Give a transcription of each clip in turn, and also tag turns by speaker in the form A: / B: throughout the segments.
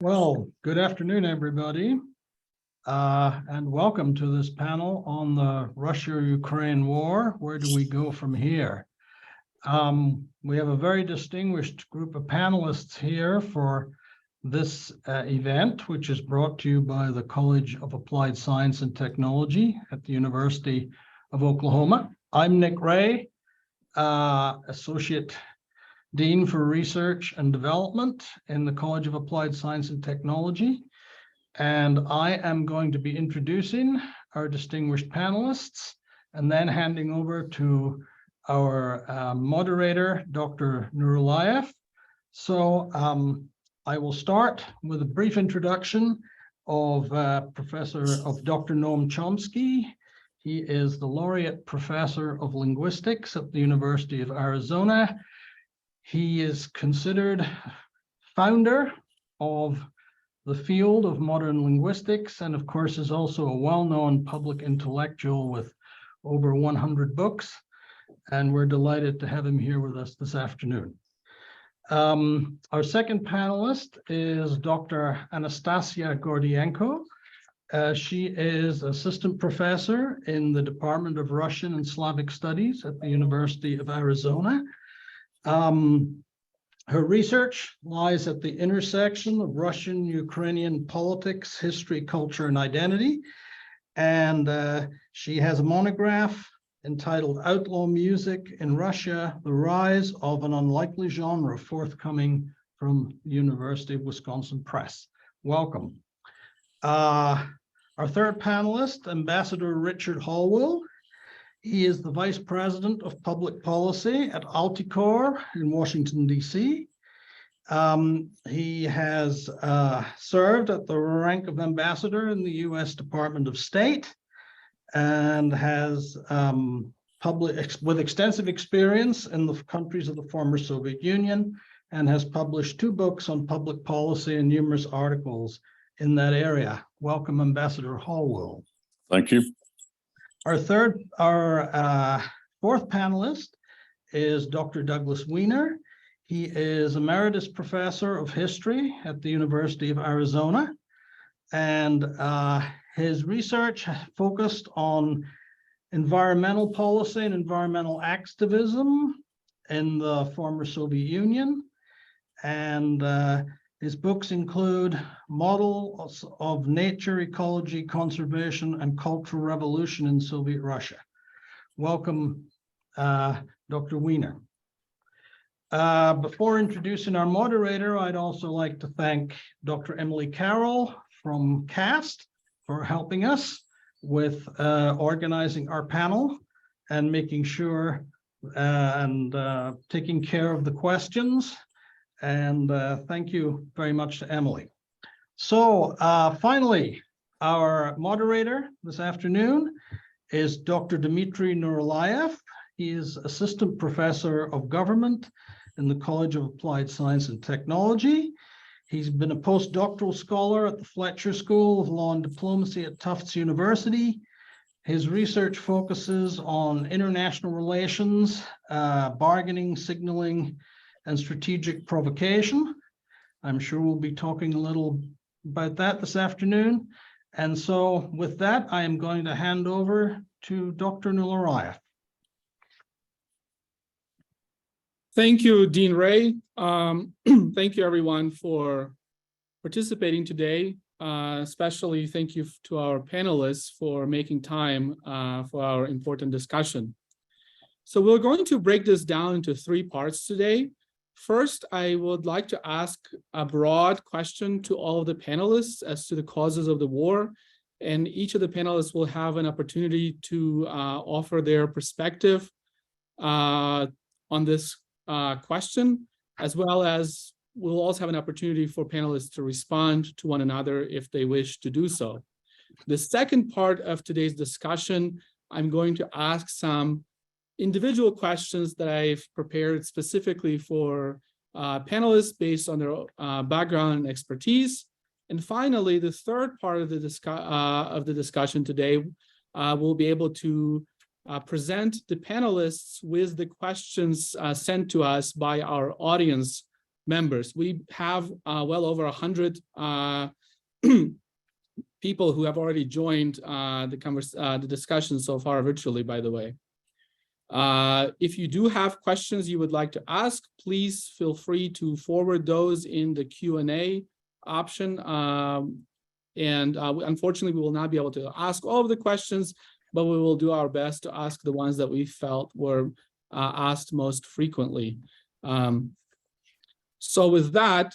A: Well, good afternoon, everybody, and welcome to this panel on the Russia-Ukraine war. Where do we go from here? We have a very distinguished group of panelists here for this event, which is brought to you by the College of Applied Science and Technology at the University of Oklahoma. I'm Nick Ray, Associate Dean for Research and Development in the College of Applied Science and Technology. And I am going to be introducing our distinguished panelists and then handing over to our moderator, Dr. Nurullayev. So I will start with a brief introduction of Dr. Noam Chomsky. He is the Laureate Professor of Linguistics at the University of Arizona. He is considered founder of the field of modern linguistics, and of course is also a well-known public intellectual with over 100 books. And we're delighted to have him here with us this afternoon. Our second panelist is Dr. Anastasia Gordienko. She is assistant professor in the Department of Russian and Slavic Studies at the University of Arizona. Her research lies at the intersection of Russian, Ukrainian politics, history, culture, and identity. And she has a monograph entitled Outlaw Music in Russia, The Rise of an Unlikely Genre, forthcoming from the University of Wisconsin Press. Welcome. Our third panelist, Ambassador Richard Hallwell. He is the Vice President of Public Policy at Alticorps in Washington, D.C. He has served at the rank of ambassador in the U.S. Department of State and has with extensive experience in the countries of the former Soviet Union, and has published 2 books on public policy and numerous articles in that area. Welcome, Ambassador Hallwell.
B: Thank you.
A: Our fourth panelist is Dr. Douglas Weiner. He is Emeritus Professor of History at the University of Arizona, and his research focused on environmental policy and environmental activism in the former Soviet Union. And his books include Models of Nature, Ecology, Conservation, and Cultural Revolution in Soviet Russia. Welcome, Dr. Weiner. Before introducing our moderator, I'd also like to thank Dr. Emily Carroll from CAST for helping us with organizing our panel and making sure and taking care of the questions. And thank you very much to Emily. So finally, our moderator this afternoon is Dr. Dmitriy Nurullayev. He is Assistant Professor of Government in the College of Applied Science and Technology. He's been a postdoctoral scholar at the Fletcher School of Law and Diplomacy at Tufts University. His research focuses on international relations, bargaining, signaling, and strategic provocation. I'm sure we'll be talking a little about that this afternoon. And so with that, I am going to hand over to Dr. Nurullayev.
C: Thank you, Dean Ray. Thank you, everyone, for participating today. Especially thank you to our panelists for making time for our important discussion. So we're going to break this down into 3 parts today. First, I would like to ask a broad question to all of the panelists as to the causes of the war, and each of the panelists will have an opportunity to offer their perspective on this question, as well as we'll also have an opportunity for panelists to respond to one another if they wish to do so. The second part of today's discussion, I'm going to ask some individual questions that I've prepared specifically for panelists based on their background and expertise. And finally, the third part of the discussion today, we'll be able to present the panelists with the questions sent to us by our audience members. We have well over 100 people who have already joined the discussion so far virtually, by the way. If you do have questions you would like to ask, please feel free to forward those in the Q&A option. Unfortunately, we will not be able to ask all of the questions, but we will do our best to ask the ones that we felt were asked most frequently. So with that,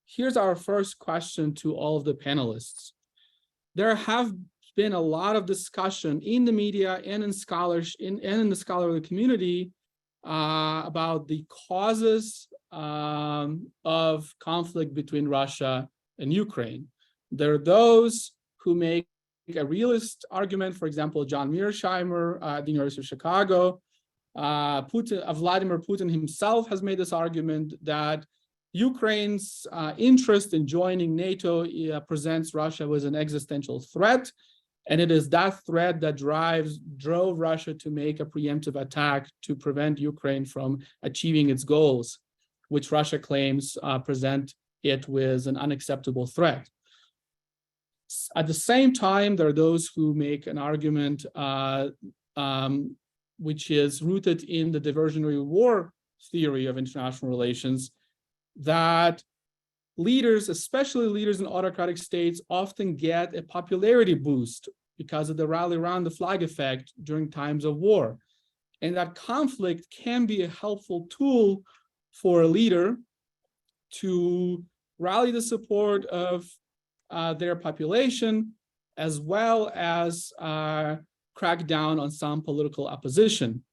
C: here's our first question to all of the panelists. There have been a lot of discussion in the media and in the scholarly community about the causes of conflict between Russia and Ukraine. There are those who make a realist argument, for example, John Mearsheimer at the University of Chicago. Vladimir Putin himself has made this argument that Ukraine's interest in joining NATO presents Russia with an existential threat, and it is that threat that drove Russia to make a preemptive attack to prevent Ukraine from achieving its goals, which Russia claims present it with an unacceptable threat. At the same time, there are those who make an argument which is rooted in the diversionary war theory of international relations, that leaders, especially leaders in autocratic states, often get a popularity boost because of the rally around the flag effect during times of war. And that conflict can be a helpful tool for a leader to rally the support of their population, as well as crack down on some political opposition.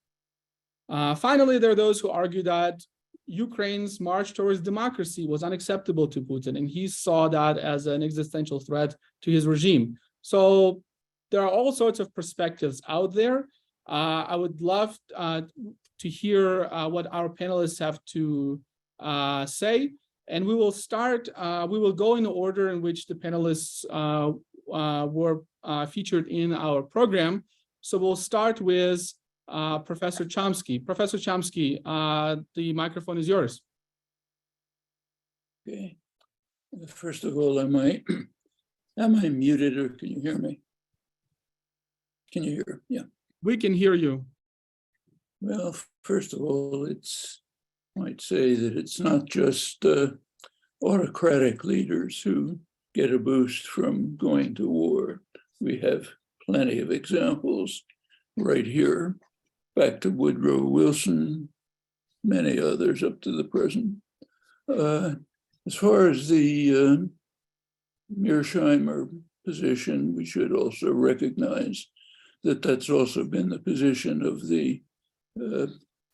C: Finally, there are those who argue that Ukraine's march towards democracy was unacceptable to Putin, and he saw that as an existential threat to his regime. So there are all sorts of perspectives out there. I would love to hear what our panelists have to say, and we will start, we will go in the order in which the panelists were featured in our program. So we'll start with Professor Chomsky. Professor Chomsky, the microphone is yours.
B: Okay. First of all, am I muted, or can you hear me? Can you hear? Yeah.
C: We can hear you.
B: Well, first of all, I might say that it's not just autocratic leaders who get a boost from going to war. We have plenty of examples right here, back to Woodrow Wilson, many others up to the present. As far as the Mearsheimer position, we should also recognize that that's also been the position of the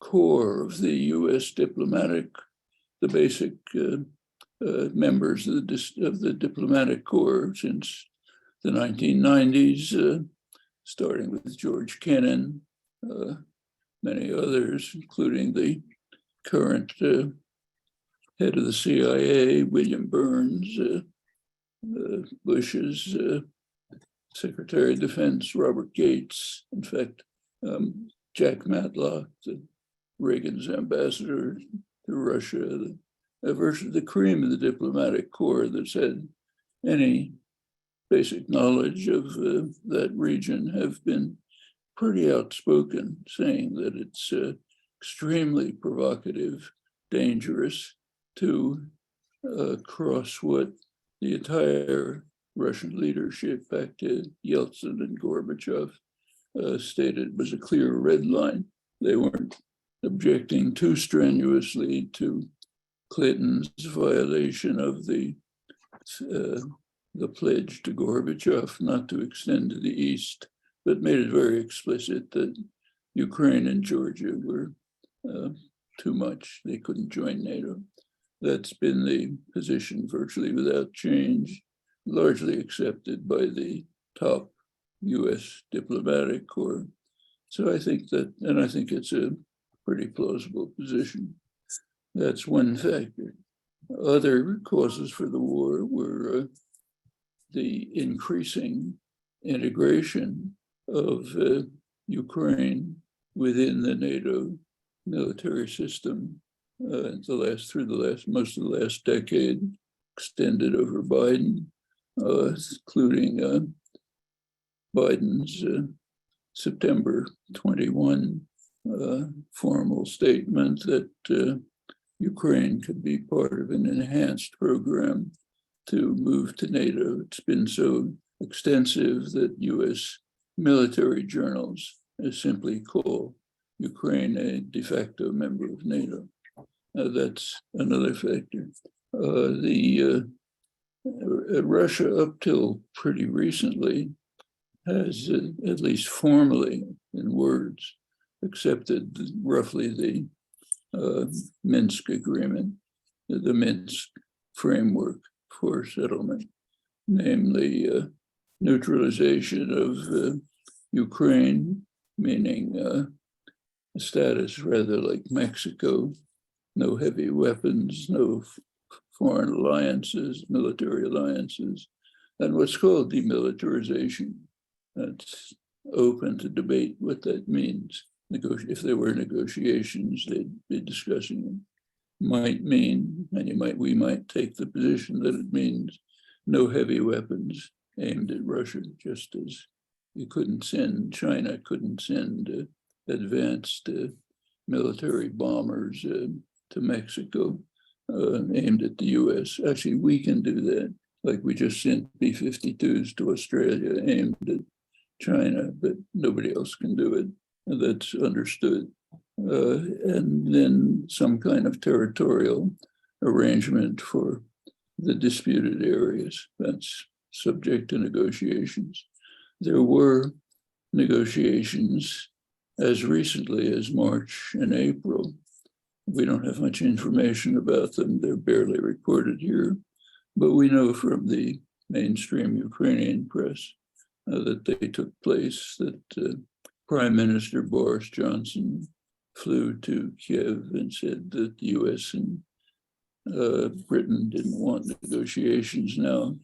B: core of the U.S. diplomatic, the basic members of the diplomatic corps since the 1990s, starting with George Kennan, many others, including the current head of the CIA, William Burns, Bush's Secretary of Defense, Robert Gates, in fact, Jack Matlock, Reagan's ambassador to Russia, the cream of the diplomatic corps that's had any basic knowledge of that region have been pretty outspoken, saying that it's extremely provocative, dangerous to cross what the entire Russian leadership back to Yeltsin and Gorbachev stated was a clear red line. They weren't objecting too strenuously to Clinton's violation of the pledge to Gorbachev not to extend to the east, but made it very explicit that Ukraine and Georgia were too much. They couldn't join NATO. That's been the position virtually without change, largely accepted by the top US diplomatic corps. So I think that, and I think it's a pretty plausible position. That's one factor. Other causes for the war were the increasing integration of Ukraine within the NATO military system, most of the last decade, extended over Biden, including Biden's September 21 formal statement that Ukraine could be part of an enhanced program to move to NATO. It's been so extensive that US military journals simply call Ukraine a de facto member of NATO. That's another factor. Russia, up till pretty recently, has at least formally, in words, accepted roughly the Minsk agreement, the Minsk framework for settlement, namely neutralization of Ukraine, meaning a status rather like Mexico, no heavy weapons, no foreign alliances, military alliances, and what's called demilitarization. That's open to debate what that means. If there were negotiations, they'd be discussing them. Might mean, and we might take the position that it means no heavy weapons aimed at Russia, just as China couldn't send advanced military bombers to Mexico aimed at the US. Actually, we can do that. Like we just sent B-52s to Australia aimed at China, but nobody else can do it. And that's understood. And then some kind of territorial arrangement for the disputed areas. That's subject to negotiations. There were negotiations as recently as March and April. We don't have much information about them. They're barely reported here, but we know from the mainstream Ukrainian press that they took place, that Prime Minister Boris Johnson flew to Kiev and said that the US and Britain didn't want negotiations now.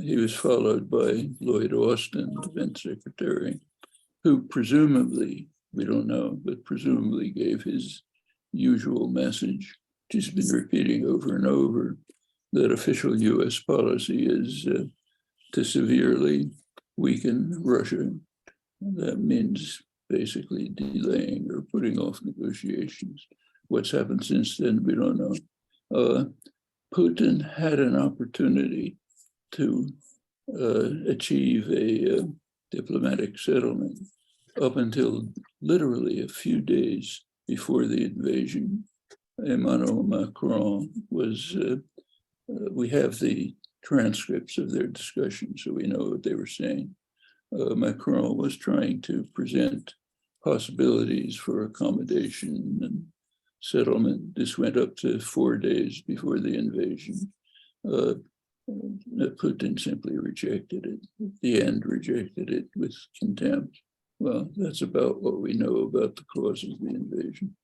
B: He was followed by Lloyd Austin, Defense Secretary, who presumably, we don't know, but presumably gave his usual message, which he's been repeating over and over, that official US policy is to severely weaken Russia. That means basically delaying or putting off negotiations. What's happened since then, we don't know. Putin had an opportunity to achieve a diplomatic settlement up until literally a few days before the invasion. Emmanuel Macron was, we have the transcripts of their discussion, so we know what they were saying. Macron was trying to present possibilities for accommodation and settlement. This went up to 4 days before the invasion. Putin simply rejected it. At the end, rejected it with contempt. Well, that's about what we know about the cause of the invasion.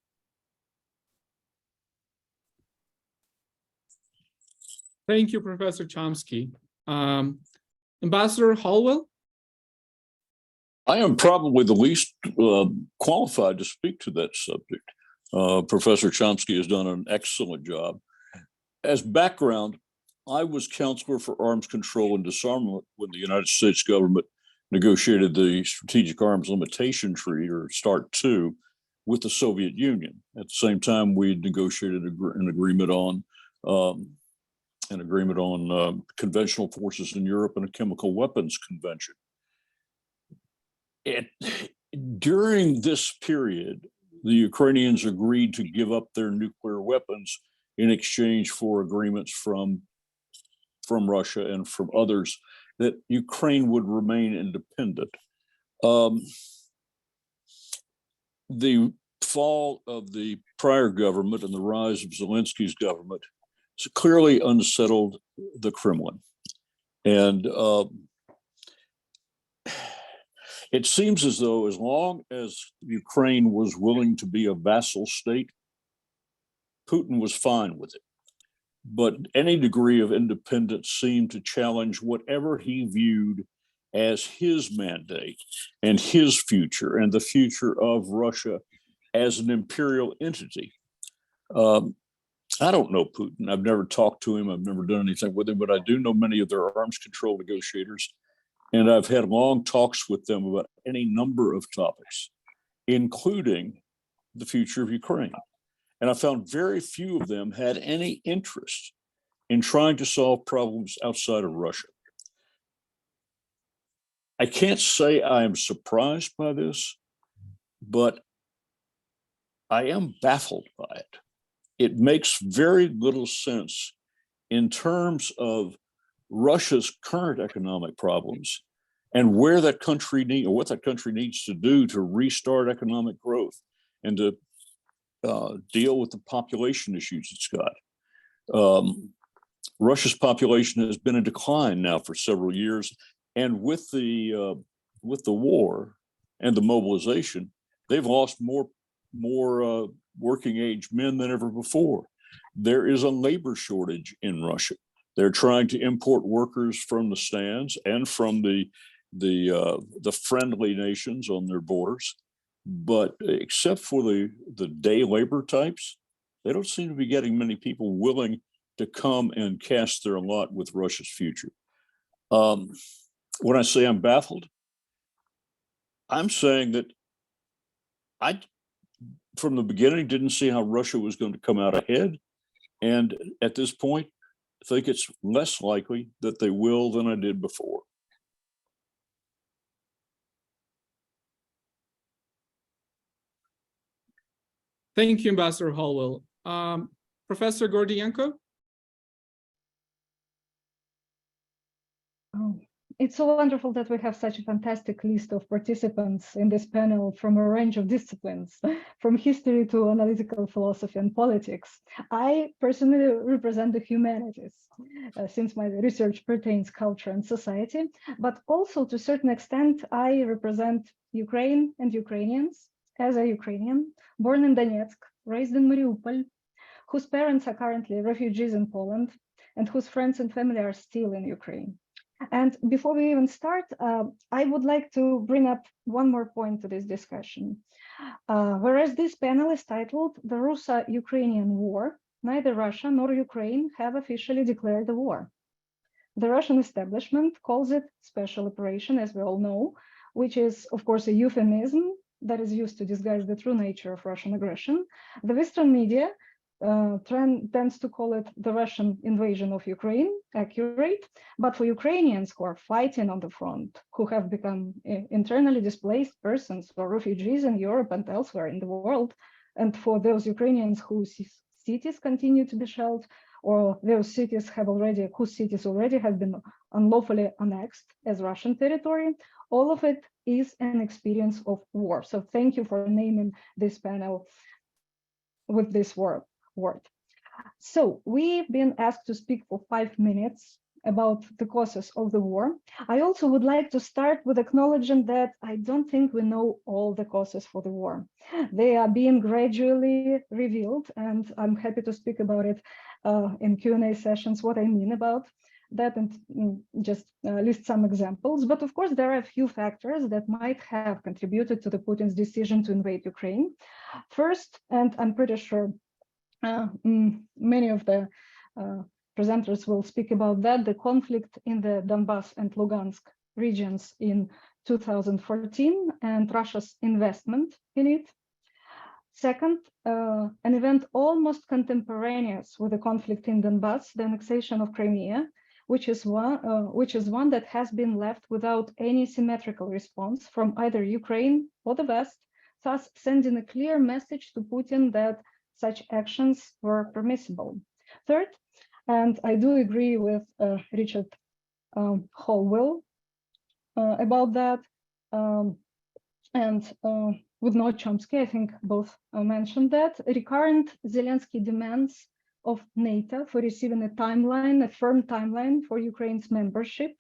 C: Thank you, Professor Chomsky. Ambassador Hallwell?
D: I am probably the least qualified to speak to that subject. Professor Chomsky has done an excellent job. As background, I was counselor for arms control and disarmament when the United States government negotiated the Strategic Arms Limitation Treaty, or START II, with the Soviet Union. At the same time, we negotiated an agreement on conventional forces in Europe and a chemical weapons convention. During this period, the Ukrainians agreed to give up their nuclear weapons in exchange for agreements from Russia and from others that Ukraine would remain independent. The fall of the prior government and the rise of Zelensky's government clearly unsettled the Kremlin. And it seems as though as long as Ukraine was willing to be a vassal state, Putin was fine with it. But any degree of independence seemed to challenge whatever he viewed as his mandate and his future and the future of Russia as an imperial entity. I don't know Putin. I've never talked to him. I've never done anything with him, but I do know many of their arms control negotiators. And I've had long talks with them about any number of topics, including the future of Ukraine. And I found very few of them had any interest in trying to solve problems outside of Russia. I can't say I am surprised by this, but I am baffled by it. It makes very little sense in terms of Russia's current economic problems and where that country needs, or what that country needs to do to restart economic growth and to deal with the population issues it's got. Russia's population has been in decline now for several years, and with the war and the mobilization, they've lost more working age men than ever before. There is a labor shortage in Russia. They're trying to import workers from the stands and from the friendly nations on their borders, but except for the day labor types, they don't seem to be getting many people willing to come and cast their lot with Russia's future. When I say I'm baffled, I'm saying that I, from the beginning, didn't see how Russia was going to come out ahead. And at this point, I think it's less likely that they will than I did before.
C: Thank you, Ambassador Hallwell. Professor Gordienko?
E: Oh, it's so wonderful that we have such a fantastic list of participants in this panel from a range of disciplines, from history to analytical philosophy and politics. I personally represent the humanities, since my research pertains culture and society, but also to a certain extent, I represent Ukraine and Ukrainians as a Ukrainian, born in Donetsk, raised in Mariupol, whose parents are currently refugees in Poland, and whose friends and family are still in Ukraine. And before we even start, I would like to bring up one more point to this discussion. Whereas this panel is titled The Russo-Ukrainian War, neither Russia nor Ukraine have officially declared a war. The Russian establishment calls it special operation, as we all know, which is, of course, a euphemism that is used to disguise the true nature of Russian aggression. The Western media tends to call it the Russian invasion of Ukraine, accurate, but for Ukrainians who are fighting on the front, who have become internally displaced persons or refugees in Europe and elsewhere in the world, and for those Ukrainians whose cities continue to be shelled, or those cities whose cities already have been unlawfully annexed as Russian territory, all of it is an experience of war. So thank you for naming this panel with this word. So we've been asked to speak for 5 minutes about the causes of the war. I also would like to start with acknowledging that I don't think we know all the causes for the war. They are being gradually revealed, and I'm happy to speak about it in Q&A sessions, what I mean about that, and just list some examples. But of course, there are a few factors that might have contributed to the Putin's decision to invade Ukraine. First, and I'm pretty sure many of the presenters will speak about that, the conflict in the Donbass and Lugansk regions in 2014 and Russia's investment in it. Second, an event almost contemporaneous with the conflict in Donbass, the annexation of Crimea, which is one that has been left without any symmetrical response from either Ukraine or the West, thus sending a clear message to Putin that such actions were permissible. Third, and I do agree with Richard Hallwell about that, and with Noam Chomsky, I think both mentioned that, recurrent Zelensky demands of NATO for receiving a firm timeline for Ukraine's membership,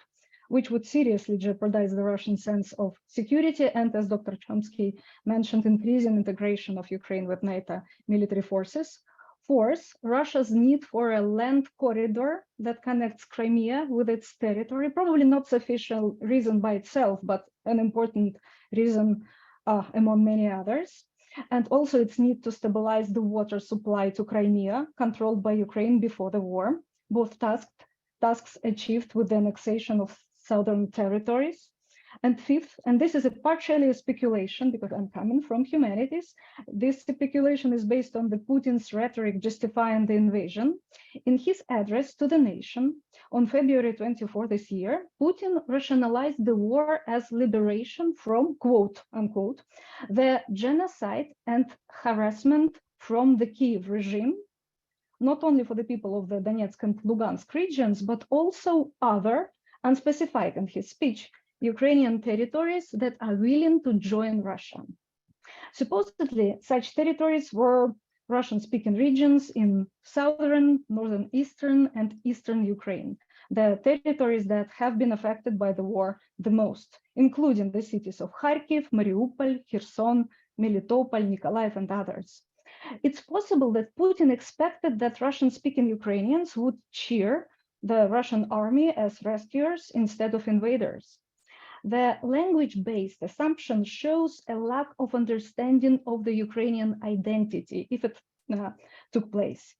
E: which would seriously jeopardize the Russian sense of security and, as Dr. Chomsky mentioned, increasing integration of Ukraine with NATO military forces. Fourth, Russia's need for a land corridor that connects Crimea with its territory, probably not sufficient reason by itself, but an important reason among many others. and also its need to stabilize the water supply to Crimea, controlled by Ukraine before the war, both tasks achieved with the annexation of southern territories. And fifth, and this is partially a speculation because I'm coming from humanities, this speculation is based on the Putin's rhetoric justifying the invasion. In his address to the nation on February 24 this year, Putin rationalized the war as liberation from, quote unquote, the genocide and harassment from the Kiev regime, not only for the people of the Donetsk and Lugansk regions, but also other, unspecified in his speech, Ukrainian territories that are willing to join Russia. Supposedly, such territories were Russian-speaking regions in southern, northern, eastern, and eastern Ukraine, the territories that have been affected by the war the most, including the cities of Kharkiv, Mariupol, Kherson, Melitopol, Nikolaev, and others. It's possible that Putin expected that Russian-speaking Ukrainians would cheer the Russian army as rescuers instead of invaders. The language-based assumption shows a lack of understanding of the Ukrainian identity, if it took place.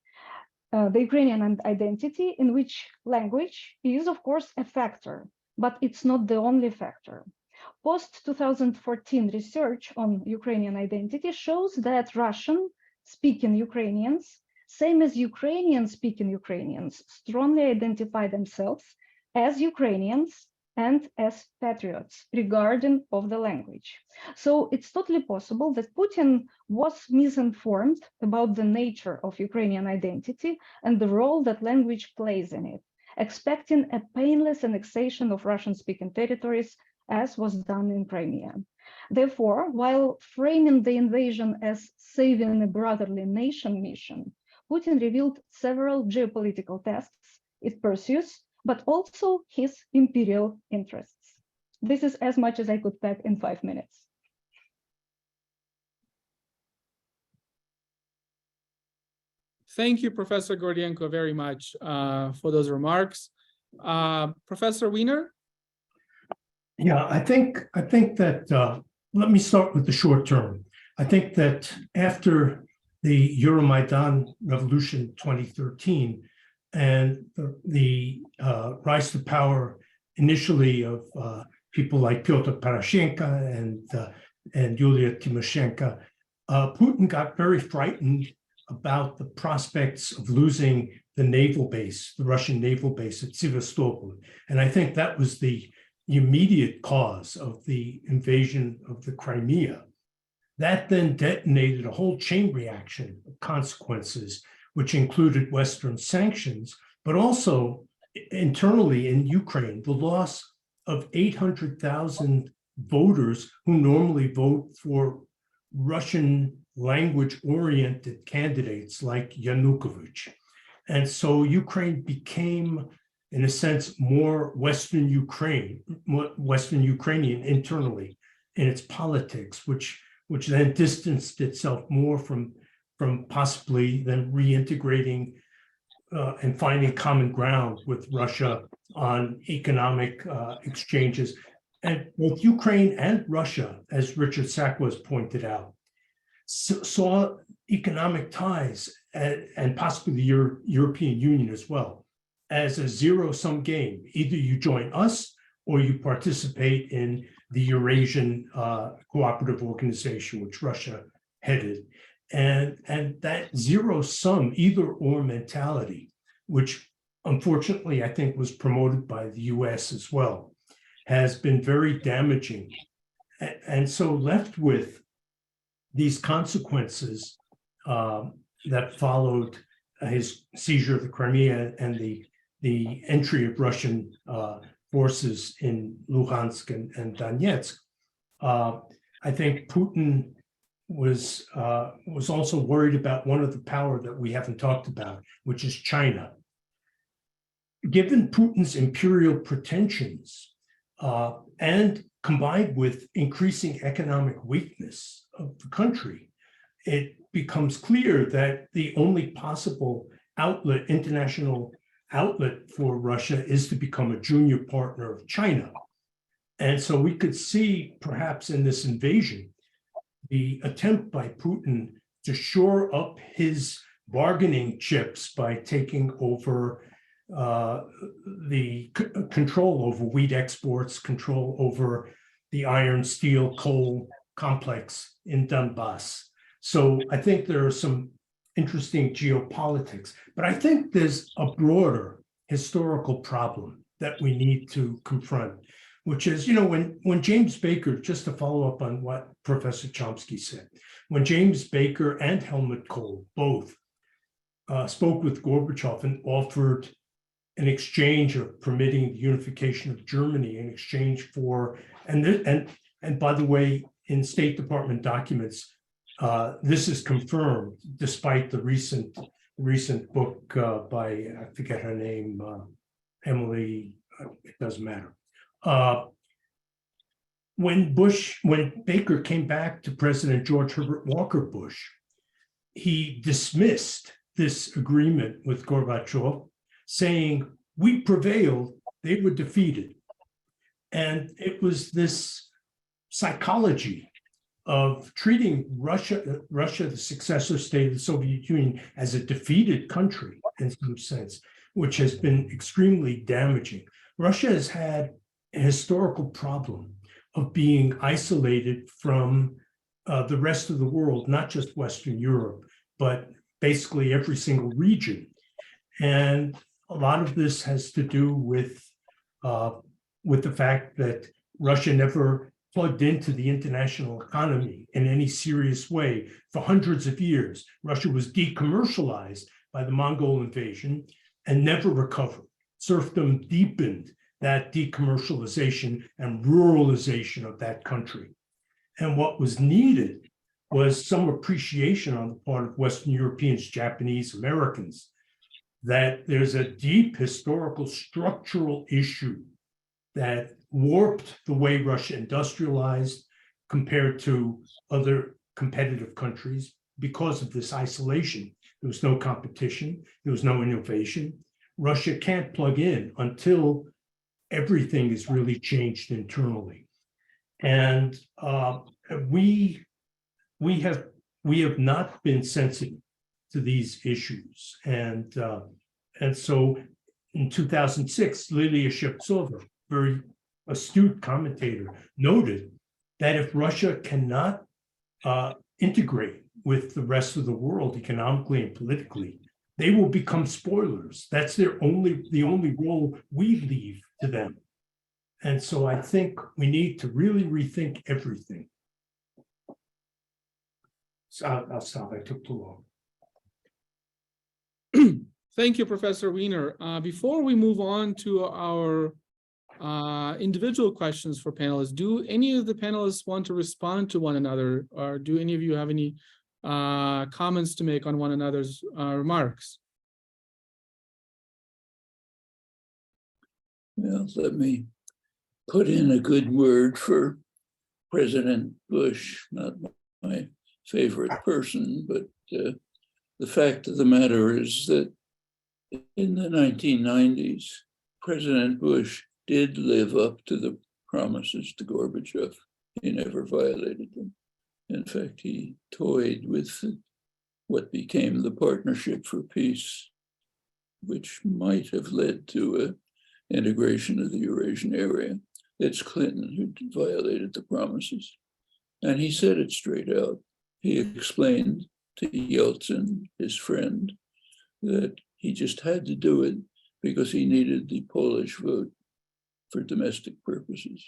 E: The Ukrainian identity, in which language is, of course, a factor, but it's not the only factor. Post-2014 research on Ukrainian identity shows that Russian-speaking Ukrainians, same as Ukrainian-speaking Ukrainians, strongly identify themselves as Ukrainians and as patriots, regarding of the language. So it's totally possible that Putin was misinformed about the nature of Ukrainian identity and the role that language plays in it, expecting a painless annexation of Russian-speaking territories as was done in Crimea. Therefore, while framing the invasion as saving a brotherly nation mission, Putin revealed several geopolitical tasks it pursues, but also his imperial interests. This is as much as I could pack in 5 minutes.
C: Thank you, Professor Gordienko, very much for those remarks. Professor Wiener?
F: Yeah, I think that, let me start with the short term. I think that after the Euromaidan Revolution 2013, and the rise to power initially of people like Pyotr Poroshenko and Yulia Tymoshenko, Putin got very frightened about the prospects of losing the naval base, the Russian naval base at Sevastopol. And I think that was the immediate cause of the invasion of the Crimea. That then detonated a whole chain reaction of consequences, which included Western sanctions, but also internally in Ukraine, the loss of 800,000 voters who normally vote for Russian language-oriented candidates like Yanukovych. And so Ukraine became, in a sense, more Western Ukrainian internally in its politics, which then distanced itself more from possibly then reintegrating and finding common ground with Russia on economic exchanges. And both Ukraine and Russia, as Richard Sakwas pointed out, saw economic ties and possibly the European Union as well as a zero-sum game. Either you join us or you participate in the Eurasian Cooperative Organization, which Russia headed. And that zero-sum either-or mentality, which unfortunately I think was promoted by the US as well, has been very damaging. And so left with these consequences that followed his seizure of the Crimea and the entry of Russian forces in Luhansk and Donetsk, I think Putin was also worried about one of the power that we haven't talked about, which is China. Given Putin's imperial pretensions and combined with increasing economic weakness of the country, it becomes clear that the only possible outlet, international outlet for Russia is to become a junior partner of China. And so we could see perhaps in this invasion, the attempt by Putin to shore up his bargaining chips by taking over the control over wheat exports, control over the iron, steel, coal complex in Donbass. So I think there are some interesting geopolitics, but I think there's a broader historical problem that we need to confront, which is, when James Baker, just to follow up on what Professor Chomsky said, when James Baker and Helmut Kohl both spoke with Gorbachev and offered an exchange of permitting the unification of Germany in exchange for, and by the way, in State Department documents, this is confirmed despite the recent book by, I forget her name, Emily, it doesn't matter. When Baker came back to President George Herbert Walker Bush, he dismissed this agreement with Gorbachev, saying, we prevailed, they were defeated. And it was this psychology of treating Russia, the successor state of the Soviet Union, as a defeated country in some sense, which has been extremely damaging. Russia has had a historical problem of being isolated from the rest of the world, not just Western Europe, but basically every single region. And a lot of this has to do with the fact that Russia never plugged into the international economy in any serious way for hundreds of years. Russia was decommercialized by the Mongol invasion and never recovered. Serfdom deepened that decommercialization and ruralization of that country. And what was needed was some appreciation on the part of Western Europeans, Japanese, Americans, that there's a deep historical structural issue that warped the way Russia industrialized compared to other competitive countries because of this isolation. There was no competition, there was no innovation. Russia can't plug in until everything is really changed internally. And we have not been sensitive to these issues. And so in 2006, Lilia Shevtsova, very astute commentator, noted that if Russia cannot integrate with the rest of the world economically and politically, they will become spoilers. That's the only role we leave to them. And so I think we need to really rethink everything. So I'll stop. I took too long.
C: Thank you, Professor Wiener. Before we move on to our individual questions for panelists, do any of the panelists want to respond to one another, or do any of you have any comments to make on one another's remarks?
B: Well, let me put in a good word for President Bush, not my favorite person, but the fact of the matter is that in the 1990s, President Bush did live up to the promises to Gorbachev. He never violated them. In fact, he toyed with what became the Partnership for Peace, which might have led to an integration of the Eurasian area. It's Clinton who violated the promises. And he said it straight out. He explained to Yeltsin, his friend, that he just had to do it because he needed the Polish vote for domestic purposes.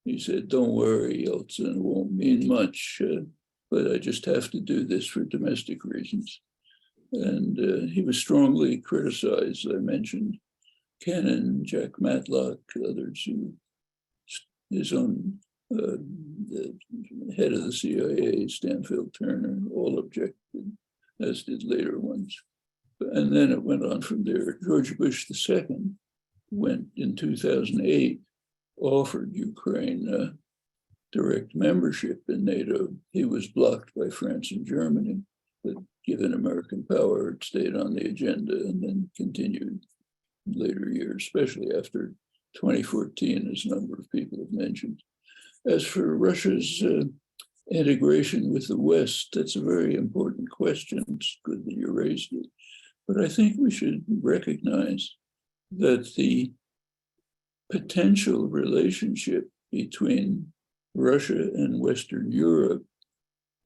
B: He said, don't worry, Yeltsin, it won't mean much, but I just have to do this for domestic reasons. And he was strongly criticized, I mentioned Kennan, Jack Matlock, others, who, his own the head of the CIA, Stanfield Turner, all objected, as did later ones. And then it went on from there. George Bush II went in 2008, offered Ukraine direct membership in NATO. He was blocked by France and Germany, but given American power, it stayed on the agenda and then continued in later years, especially after 2014, as a number of people have mentioned. As for Russia's integration with the West, that's a very important question. It's good that you raised it. But I think we should recognize that the potential relationship between Russia and Western Europe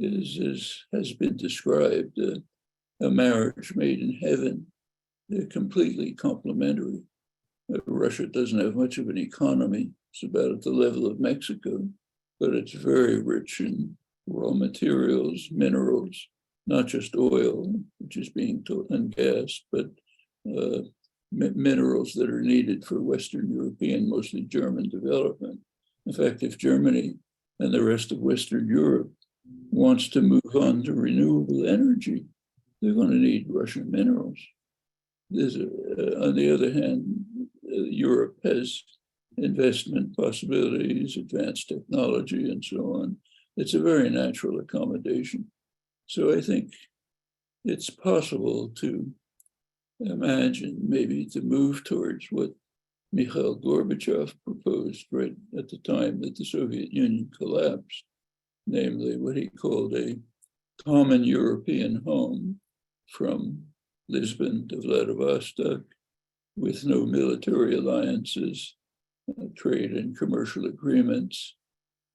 B: is, as has been described, a marriage made in heaven. They're completely complementary. Russia doesn't have much of an economy. It's about at the level of Mexico, but it's very rich in raw materials, minerals, not just oil, which is being taught, and gas, but minerals that are needed for Western European, mostly German development. In fact, if Germany and the rest of Western Europe wants to move on to renewable energy, they're going to need Russian minerals. On the other hand, Europe has investment possibilities, advanced technology, and so on. It's a very natural accommodation. So I think it's possible to imagine maybe to move towards what Mikhail Gorbachev proposed right at the time that the Soviet Union collapsed, namely what he called a common European home from Lisbon to Vladivostok, with no military alliances, trade and commercial agreements.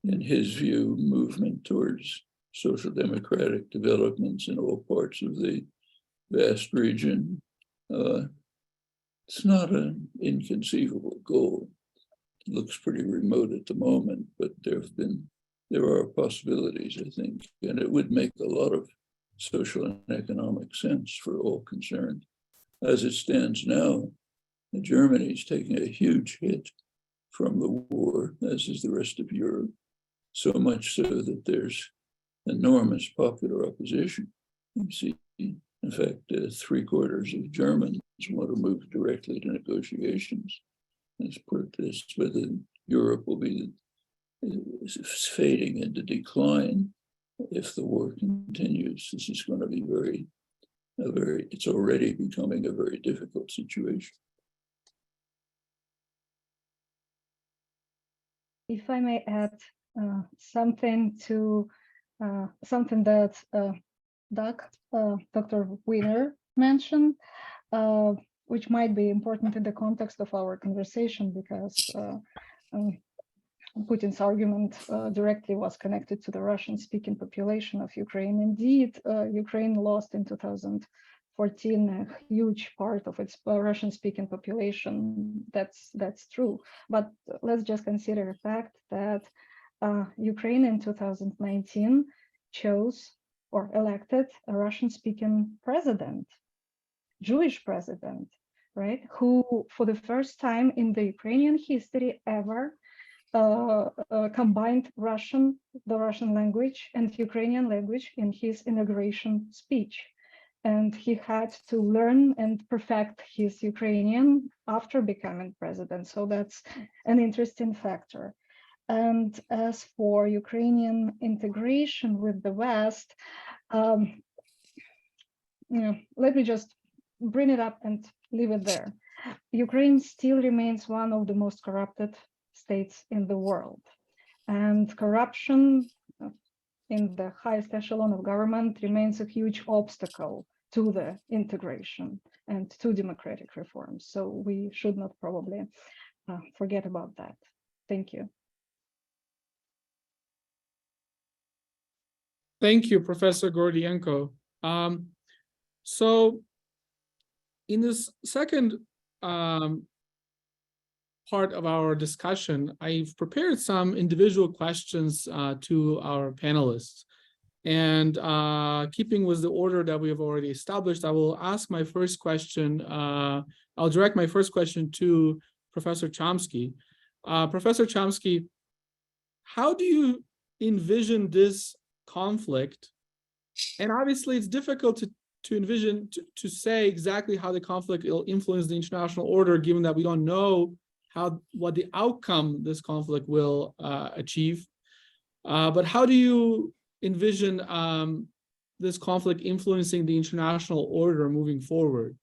B: In his view, movement towards social democratic developments in all parts of the vast region. It's not an inconceivable goal. It looks pretty remote at the moment, but there are possibilities, I think, and it would make a lot of social and economic sense for all concerned. As it stands now, Germany is taking a huge hit from the war, as is the rest of Europe, so much so that there's enormous popular opposition. You see, in fact, 3/4 of Germans want to move directly to negotiations. As protests within Europe will be fading into decline if the war continues. This is going to be it's already becoming a very difficult situation.
E: If I may add something to something that Dr. Wiener mentioned, which might be important in the context of our conversation, because Putin's argument directly was connected to the Russian-speaking population of Ukraine. Indeed, Ukraine lost in 2014 a huge part of its Russian-speaking population. That's true. But let's just consider the fact that Ukraine in 2019 chose or elected a Russian-speaking president, Jewish president, right? Who, for the first time in the Ukrainian history ever, combined the Russian language and Ukrainian language in his inauguration speech. And he had to learn and perfect his Ukrainian after becoming president. So that's an interesting factor. And as for Ukrainian integration with the West, let me just bring it up and leave it there. Ukraine still remains one of the most corrupted states in the world. And corruption in the highest echelon of government remains a huge obstacle to the integration and to democratic reforms. So we should not probably forget about that. Thank you.
C: Thank you, Professor Gordienko. So in this second part of our discussion, I've prepared some individual questions to our panelists. And keeping with the order that we have already established, I will ask my first question. I'll direct my first question to Professor Chomsky. Professor Chomsky, how do you envision this conflict? And obviously it's difficult to envision, to say exactly how the conflict will influence the international order, given that we don't know what the outcome this conflict will achieve. But how do you envision this conflict influencing the international order moving forward?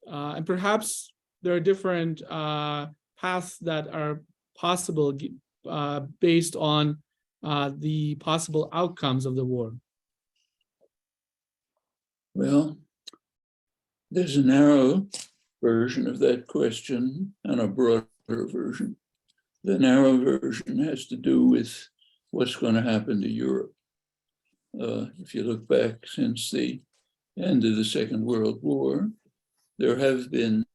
C: And perhaps there are different paths that are possible based on the possible outcomes of the war?
B: Well, there's a narrow version of that question and a broader version. The narrow version has to do with what's going to happen to Europe. If you look back since the end of the Second World War, there have been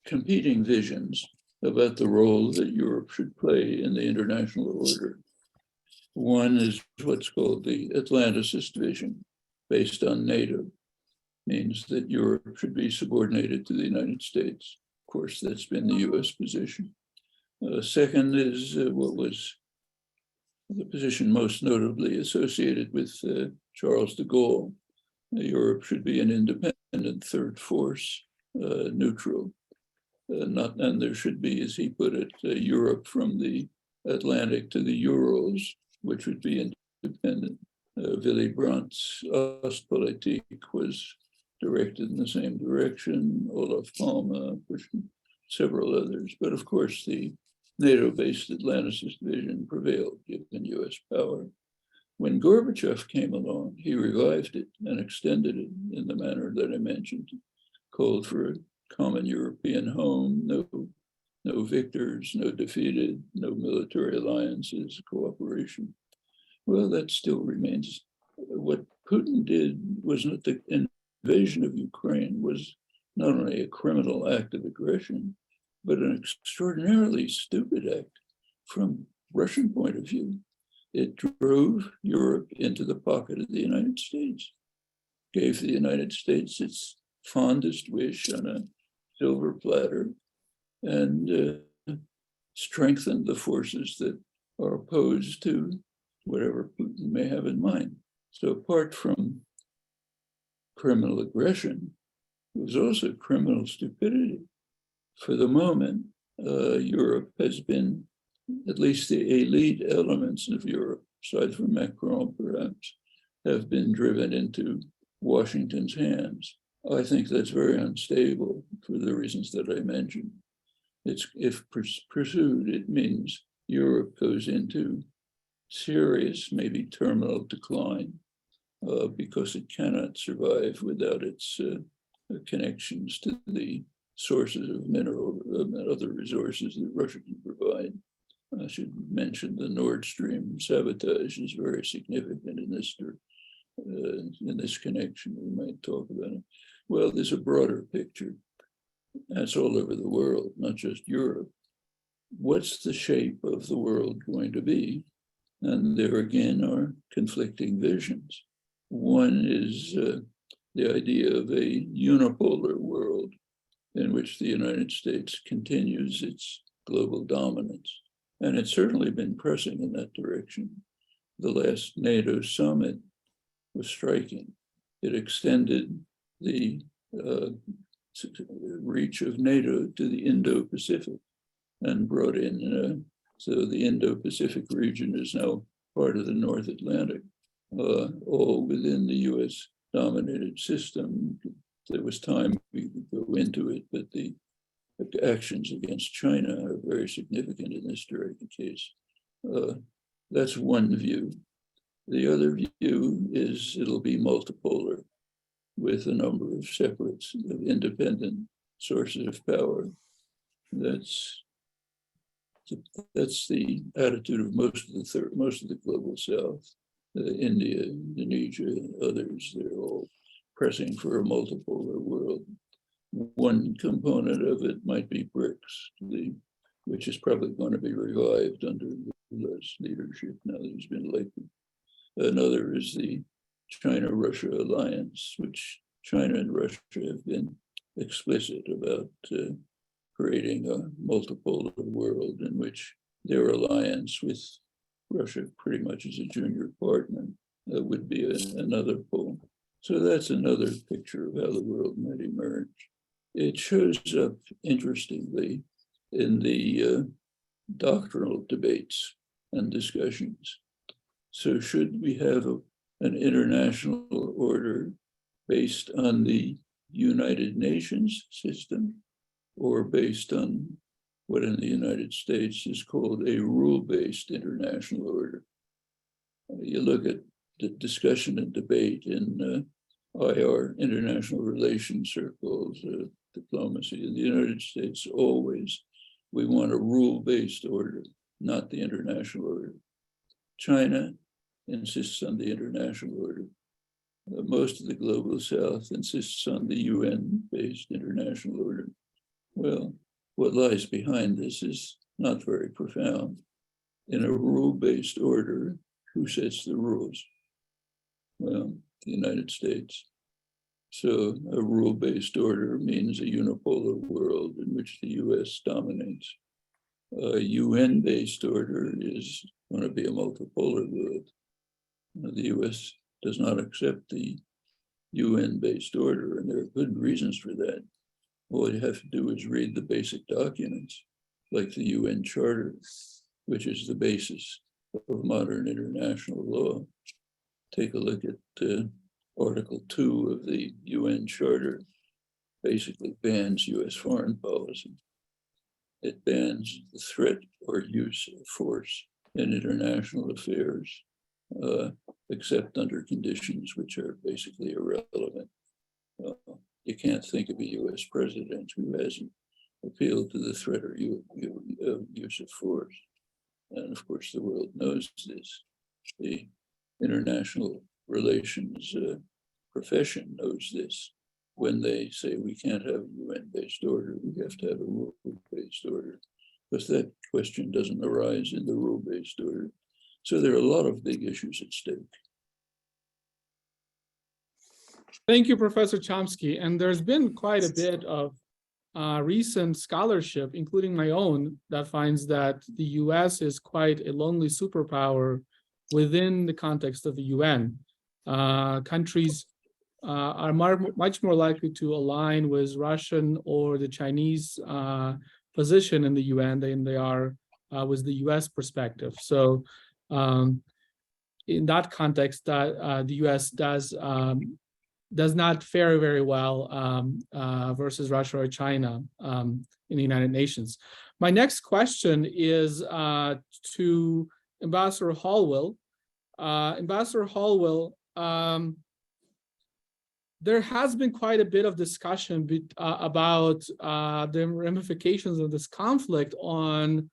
B: competing visions about the role that Europe should play in the international order. One is what's called the Atlanticist vision, based on NATO, means that Europe should be subordinated to the United States. Of course, that's been the US position. Second is what was the position most notably associated with Charles de Gaulle. Europe should be an independent third force, neutral. And there should be, as he put it, Europe from the Atlantic to the Urals, which would be independent. Willy Brandt's Ostpolitik was directed in the same direction. Olof Palme pushed several others, but of course the NATO-based Atlanticist vision prevailed, given US power. When Gorbachev came along, he revived it and extended it in the manner that I mentioned, called for a common European home, no victors, no defeated, no military alliances, cooperation. Well, that still remains. What Putin did was not the invasion of Ukraine was not only a criminal act of aggression, but an extraordinarily stupid act from Russian point of view. It drove Europe into the pocket of the United States, gave the United States its fondest wish on a silver platter, and strengthened the forces that are opposed to whatever Putin may have in mind. So apart from criminal aggression, it was also criminal stupidity. For the moment, Europe has been, at least the elite elements of Europe, aside from Macron perhaps, have been driven into Washington's hands. I think that's very unstable for the reasons that I mentioned. If pursued, it means Europe goes into serious, maybe terminal decline, because it cannot survive without its connections to the sources of mineral and other resources that Russia can provide. I should mention the Nord Stream sabotage is very significant in this connection. We might talk about it. Well, there's a broader picture. That's all over the world, not just Europe. What's the shape of the world going to be? And there again are conflicting visions. One is the idea of a unipolar world in which the United States continues its global dominance. And it's certainly been pressing in that direction. The last NATO summit was striking. It extended the reach of NATO to the Indo-Pacific and brought in, so the Indo-Pacific region is now part of the North Atlantic, all within the US dominated system. There was time we could go into it, but the actions against China are very significant in this case. That's one view. The other view is it'll be multipolar with a number of separate, independent sources of power. That's the attitude of most of the global South. India, Indonesia, others, they're all pressing for a multipolar world. One component of it might be BRICS, which is probably going to be revived under U.S. leadership now that he's been elected. Another is the China-Russia alliance, which China and Russia have been explicit about creating a multipolar world in which their alliance with Russia pretty much as a junior partner would be another pole. So that's another picture of how the world might emerge. It shows up interestingly in the doctrinal debates and discussions. So should we have an international order based on the United Nations system or based on what in the United States is called a rule-based international order? You look at the discussion and debate in IR, international relations circles, diplomacy in the United States, always, we want a rule-based order, not the international order. China insists on the international order. Most of the global South insists on the UN-based international order. Well, what lies behind this is not very profound. In a rule-based order, who sets the rules? Well, the United States. So a rule-based order means a unipolar world in which the US dominates. A UN-based order is going to be a multipolar world. The US does not accept the UN-based order, and there are good reasons for that. All you have to do is read the basic documents, like the UN Charter, which is the basis of modern international law. Take a look at Article 2 of the UN Charter. Basically bans US foreign policy. It bans the threat or use of force in international affairs, except under conditions which are basically irrelevant. You can't think of a US president who hasn't appealed to the threat or use of force. And of course, the world knows this. The international relations profession knows this. When they say we can't have a UN-based order, we have to have a rule-based order, because that question doesn't arise in the rule-based order. So there are a lot of big issues at stake.
C: Thank you, Professor Chomsky. And there's been quite a bit of recent scholarship, including my own, that finds that the US is quite a lonely superpower within the context of the UN. Countries are much more likely to align with Russian or the Chinese position in the UN than they are with the US perspective. So in that context, the US does not fare very well versus Russia or China in the United Nations. My next question is to Ambassador Hallwell. Ambassador Hallwell, there has been quite a bit of discussion about the ramifications of this conflict on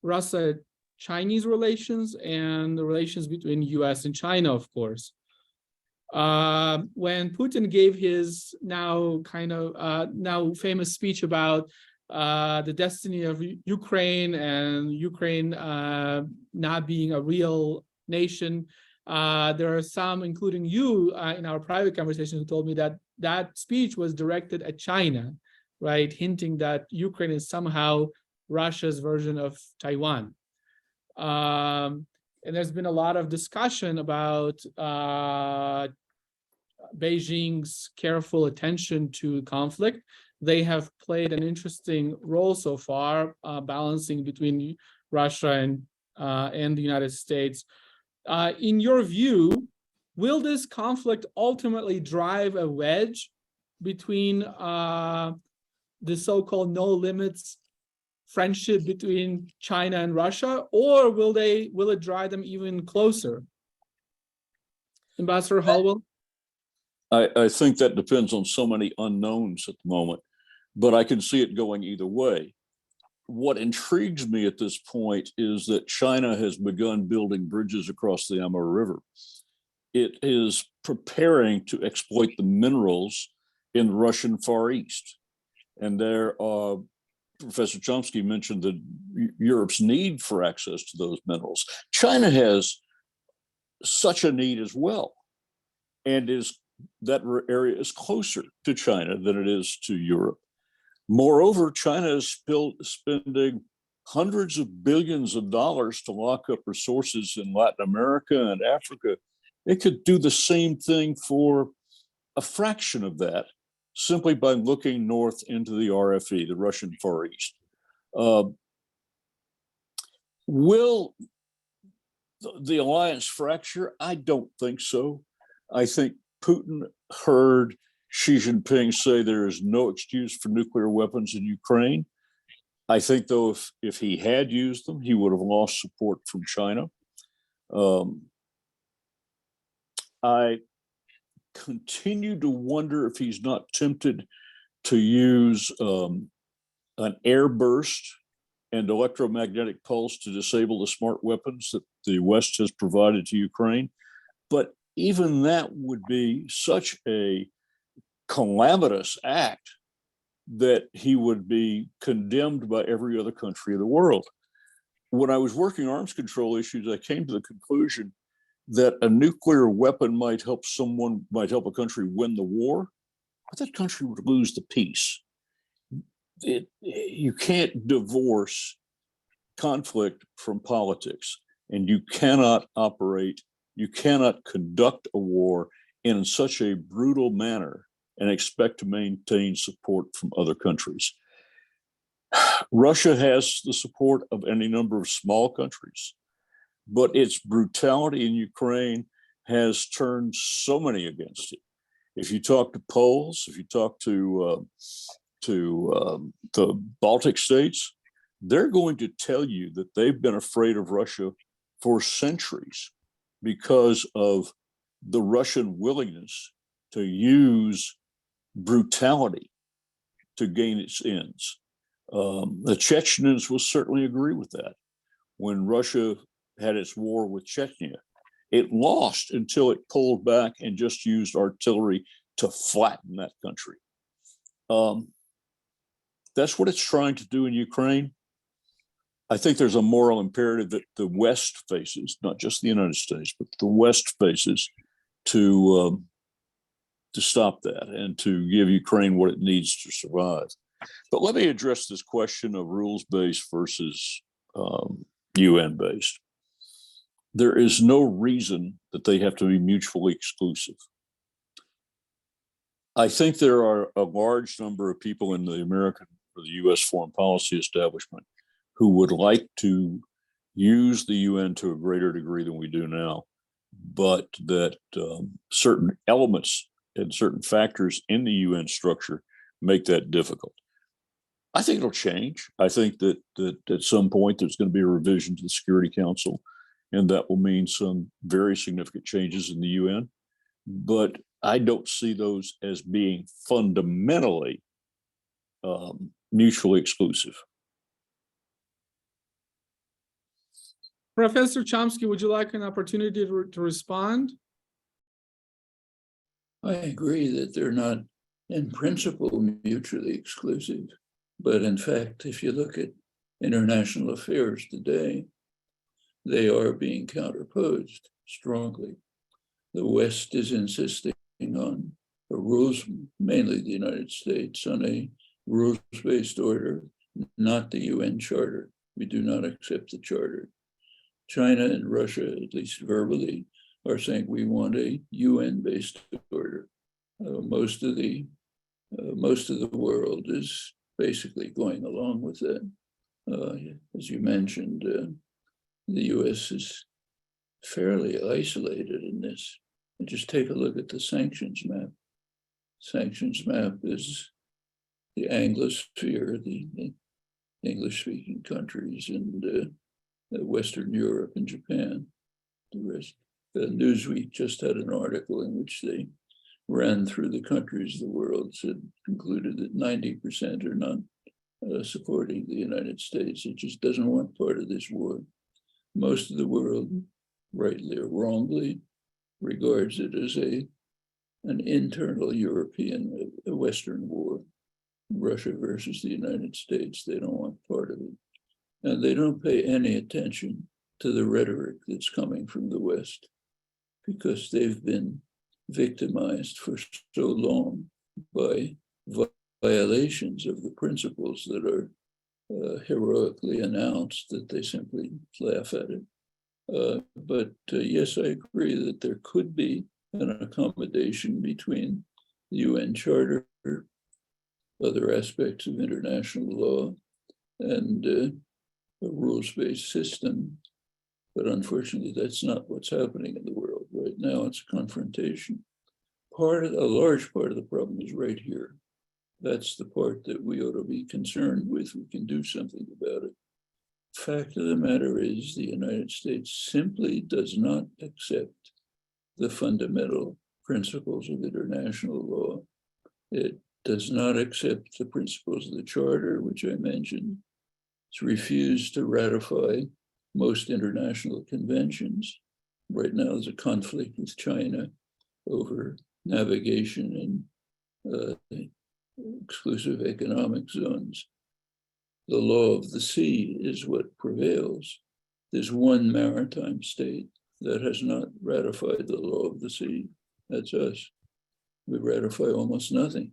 C: Russia-Chinese relations and the relations between US and China, of course. When Putin gave his now famous speech about the destiny of Ukraine and Ukraine not being a real nation, there are some, including you, in our private conversation, who told me that that speech was directed at China, right? Hinting that Ukraine is somehow Russia's version of Taiwan. And there's been a lot of discussion about Beijing's careful attention to conflict. They have played an interesting role so far, balancing between Russia and the United States. In your view, will this conflict ultimately drive a wedge between the so-called no limits friendship between China and Russia, or will it drive them even closer? Ambassador Hallwell?
D: I think that depends on so many unknowns at the moment, but I can see it going either way. What intrigues me at this point is that China has begun building bridges across the Amur River. It is preparing to exploit the minerals in the Russian Far East. And there are, Professor Chomsky mentioned Europe's need for access to those minerals. China has such a need as well, and that area is closer to China than it is to Europe. Moreover, China is spending hundreds of billions of dollars to lock up resources in Latin America and Africa. It could do the same thing for a fraction of that simply by looking north into the RFE, the Russian Far East. Will the alliance fracture? I don't think so. I think Putin heard Xi Jinping say there is no excuse for nuclear weapons in Ukraine. I think, though, if he had used them, he would have lost support from China. I continue to wonder if he's not tempted to use an airburst and electromagnetic pulse to disable the smart weapons that the West has provided to Ukraine. But even that would be such a calamitous act that he would be condemned by every other country of the world. When I was working arms control issues, I came to the conclusion that a nuclear weapon might help a country win the war, but that country would lose the peace. You can't divorce conflict from politics, and you cannot conduct a war in such a brutal manner and expect to maintain support from other countries. Russia has the support of any number of small countries, but its brutality in Ukraine has turned so many against it. If you talk to Poles, if you talk to the Baltic states, they're going to tell you that they've been afraid of Russia for centuries because of the Russian willingness to use brutality to gain its ends. The Chechens will certainly agree with that. When Russia had its war with Chechnya, it lost until it pulled back and just used artillery to flatten that country. That's what it's trying to do in Ukraine. I think there's a moral imperative that the West faces, not just the United States, but the West faces to stop that and to give Ukraine what it needs to survive. But let me address this question of rules-based versus UN-based. There is no reason that they have to be mutually exclusive. I think there are a large number of people in the American or the US foreign policy establishment who would like to use the UN to a greater degree than we do now, but that certain elements and certain factors in the UN structure make that difficult. I think it'll change. I think that at some point there's going to be a revision to the Security Council, and that will mean some very significant changes in the UN. But I don't see those as being fundamentally mutually exclusive.
C: Professor Chomsky, would you like an opportunity to respond?
B: I agree that they're not in principle mutually exclusive. But in fact, if you look at international affairs today, they are being counterposed strongly. The West is insisting on a rules, mainly the United States, on a rules-based order, not the UN Charter. We do not accept the Charter. China and Russia, at least verbally, are saying we want a UN-based order. Most of the world is basically going along with that. As you mentioned, the US is fairly isolated in this. And just take a look at the sanctions map. Sanctions map is the Anglosphere, the English-speaking countries, and Western Europe and Japan. The rest. Newsweek just had an article in which they ran through the countries of the world, concluded that 90% are not supporting the United States. It just doesn't want part of this war. Most of the world, rightly or wrongly, regards it as an internal European, a Western war, Russia versus the United States. They don't want part of it. And they don't pay any attention to the rhetoric that's coming from the West, because they've been victimized for so long by violations of the principles that are heroically announced that they simply laugh at it. But yes, I agree that there could be an accommodation between the UN Charter, other aspects of international law, and a rules-based system. But unfortunately, that's not what's happening in the world right now. It's a confrontation. A large part of the problem is right here. That's the part that we ought to be concerned with. We can do something about it. Fact of the matter is, the United States simply does not accept the fundamental principles of international law. It does not accept the principles of the Charter, which I mentioned. It's refused to ratify most international conventions. Right now, there's a conflict with China over navigation in exclusive economic zones. The law of the sea is what prevails. There's one maritime state that has not ratified the law of the sea. That's us. We ratify almost nothing.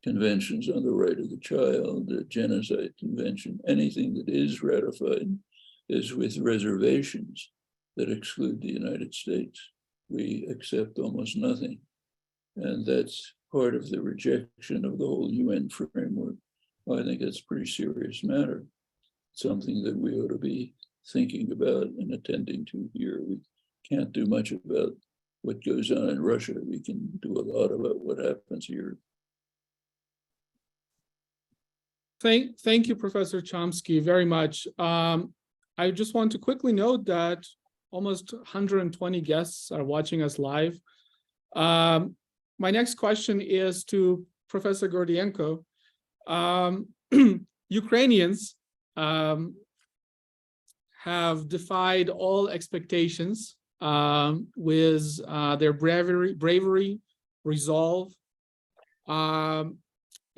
B: Conventions on the right of the child, the genocide convention, anything that is ratified is with reservations that exclude the United States. We accept almost nothing. And that's part of the rejection of the whole UN framework. I think that's a pretty serious matter. Something that we ought to be thinking about and attending to here. We can't do much about what goes on in Russia. We can do a lot about what happens here.
C: Thank you, Professor Chomsky, very much. I just want to quickly note that almost 120 guests are watching us live. My next question is to Professor Gordienko. Ukrainians have defied all expectations with their bravery, resolve,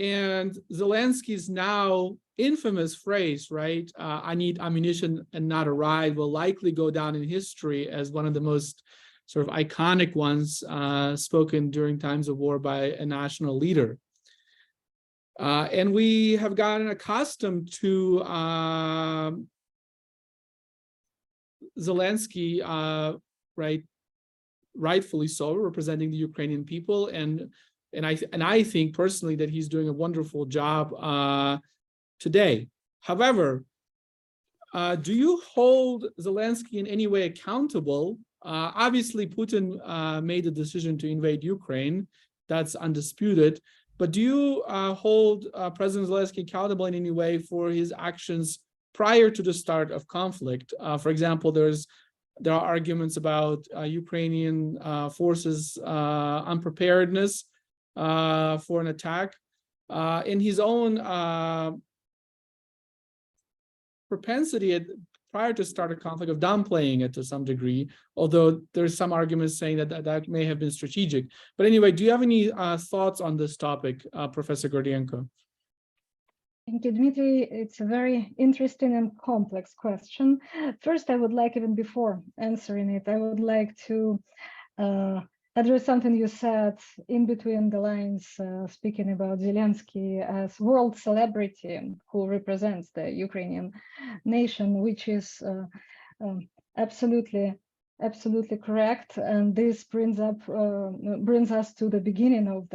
C: and Zelensky's now infamous phrase, right? I need ammunition and not a ride, will likely go down in history as one of the most sort of iconic ones spoken during times of war by a national leader. And we have gotten accustomed to Zelensky, right, rightfully so, representing the Ukrainian people, and I think personally that he's doing a wonderful job today. However, do you hold Zelensky in any way accountable? Obviously, Putin made the decision to invade Ukraine. That's undisputed. But do you hold President Zelensky accountable in any way for his actions prior to the start of conflict? For example, there are arguments about Ukrainian forces' unpreparedness for an attack. In his own propensity prior to start a conflict of downplaying it to some degree, although there's some arguments saying that may have been strategic. But anyway, do you have any thoughts on this topic, Professor Gordienko?
E: Thank you, Dmitry. It's a very interesting and complex question. First, I would like, even before answering it, I would like to address something you said in between the lines, speaking about Zelensky as world celebrity who represents the Ukrainian nation, which is absolutely correct. And this brings us to the beginning of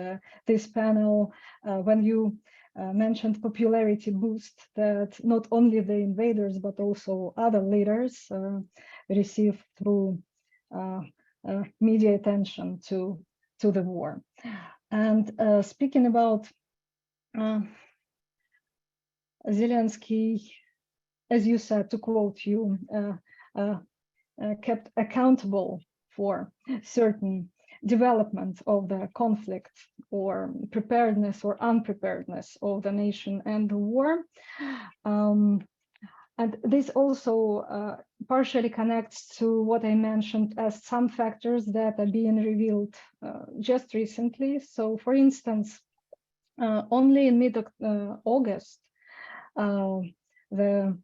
E: this panel when you mentioned popularity boost that not only the invaders but also other leaders receive through media attention to the war. And speaking about Zelensky, as you said, to quote you, kept accountable for certain development of the conflict or preparedness or unpreparedness of the nation and the war. And this also partially connects to what I mentioned as some factors that are being revealed just recently. So, for instance, only in mid-August, the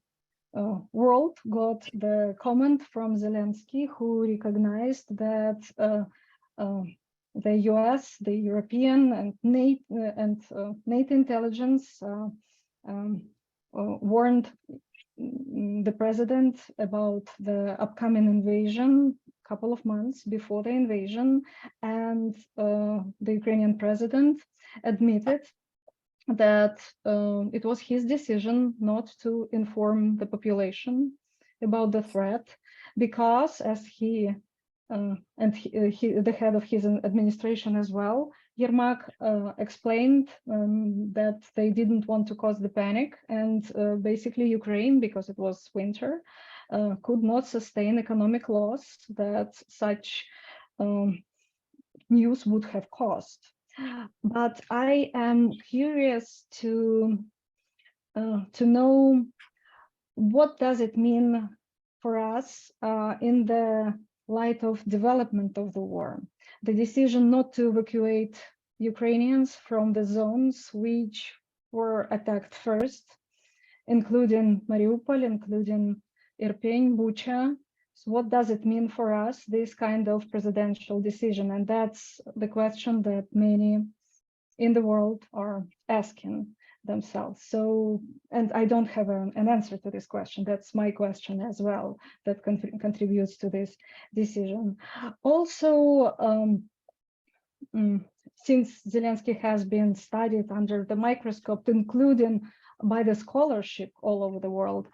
E: world got the comment from Zelensky, who recognized that the US, the European and NATO intelligence warned the president about the upcoming invasion a couple of months before the invasion, and the Ukrainian president admitted that it was his decision not to inform the population about the threat because, as he the head of his administration as well, Yermak, explained that they didn't want to cause the panic, and basically Ukraine, because it was winter, could not sustain economic loss that such news would have caused. But I am curious to know, what does it mean for us in the light of development of the war? The decision not to evacuate Ukrainians from the zones which were attacked first, including Mariupol, including Irpin, Bucha. So what does it mean for us, this kind of presidential decision? And that's the question that many in the world are asking themselves. So, and I don't have an answer to this question. That's my question as well, that contributes to this decision. Also, since Zelensky has been studied under the microscope, including by the scholarship all over the world,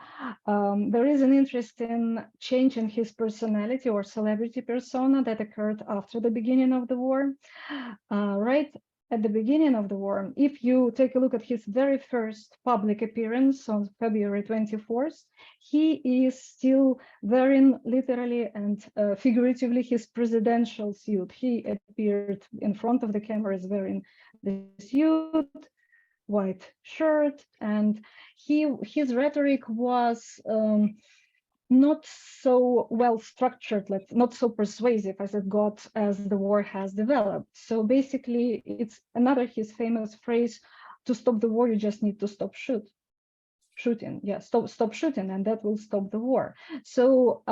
E: there is an interesting change in his personality or celebrity persona that occurred after the beginning of the war. Right at the beginning of the war, if you take a look at his very first public appearance on February 24th, he is still wearing literally and figuratively his presidential suit. He appeared in front of the cameras wearing the suit, white shirt, and his rhetoric was not so well structured, not so persuasive as it got as the war has developed. So basically, it's another his famous phrase: to stop the war, you just need to stop shooting. Yeah, stop shooting, and that will stop the war. So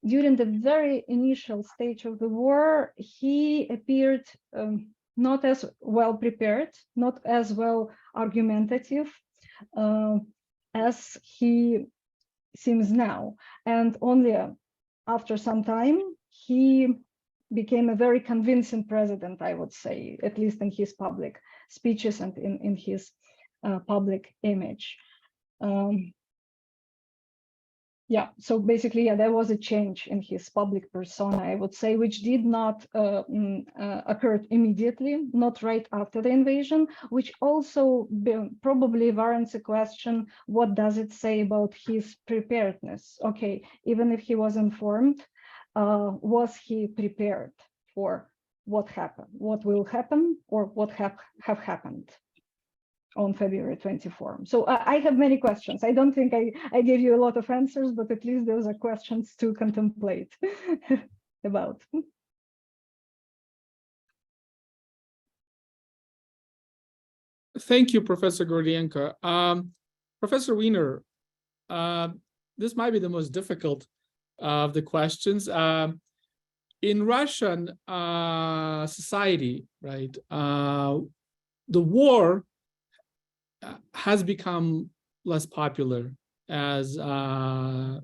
E: during the very initial stage of the war, he appeared not as well prepared, not as well argumentative as he seems now. And only after some time, he became a very convincing president, I would say, at least in his public speeches and in his public image. Yeah, so basically, yeah, there was a change in his public persona, I would say, which did not occur immediately, not right after the invasion, which also probably warrants a question: what does it say about his preparedness? Okay, even if he was informed, was he prepared for what happened, what will happen, or what have happened on February 24. So I have many questions. I don't think I gave you a lot of answers, but at least those are questions to contemplate about.
C: Thank you, Professor Gordienko. Professor Wiener, this might be the most difficult of the questions. In Russian society, right, the war has become less popular as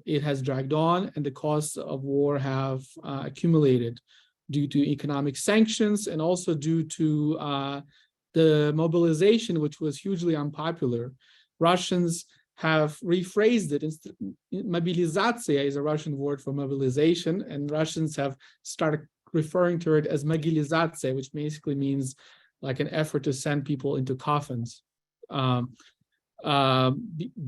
C: it has dragged on and the costs of war have accumulated due to economic sanctions and also due to the mobilization, which was hugely unpopular. Russians have rephrased it. Mobilizatsiya is a Russian word for mobilization, and Russians have started referring to it as mogilizatsiya, which basically means like an effort to send people into coffins.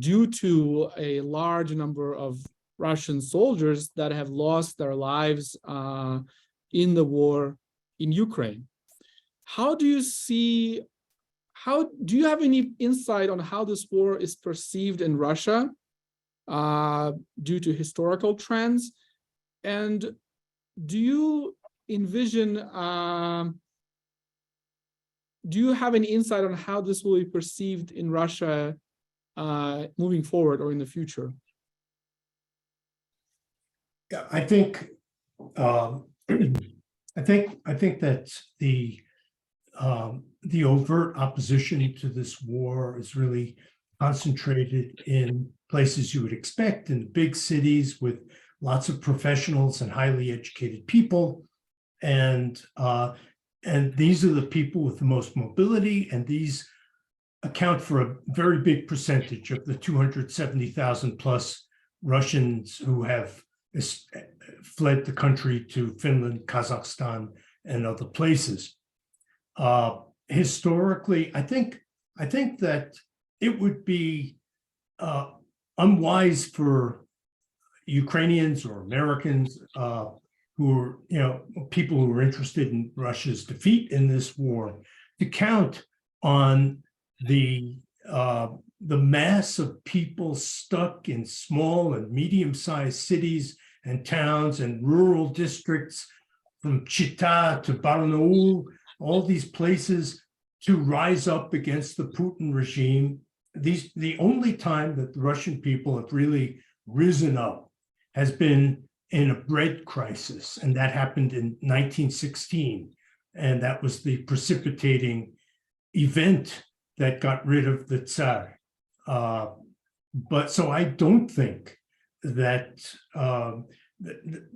C: Due to a large number of Russian soldiers that have lost their lives in the war in Ukraine. Do you have any insight on how this war is perceived in Russia due to historical trends? And do you envision, do you have any insight on how this will be perceived in Russia moving forward or in the future?
F: Yeah, I think that the overt opposition to this war is really concentrated in places you would expect, in big cities with lots of professionals and highly educated people, and these are the people with the most mobility, and these account for a very big percentage of the 270,000 plus Russians who have fled the country to Finland, Kazakhstan, and other places. Historically, I think that it would be unwise for Ukrainians or Americans who are, people who are interested in Russia's defeat in this war, to count on the mass of people stuck in small and medium-sized cities and towns and rural districts, from Chita to Barnaul, all these places, to rise up against the Putin regime. The only time that the Russian people have really risen up has been in a bread crisis, and that happened in 1916. And that was the precipitating event that got rid of the Tsar. But so I don't think that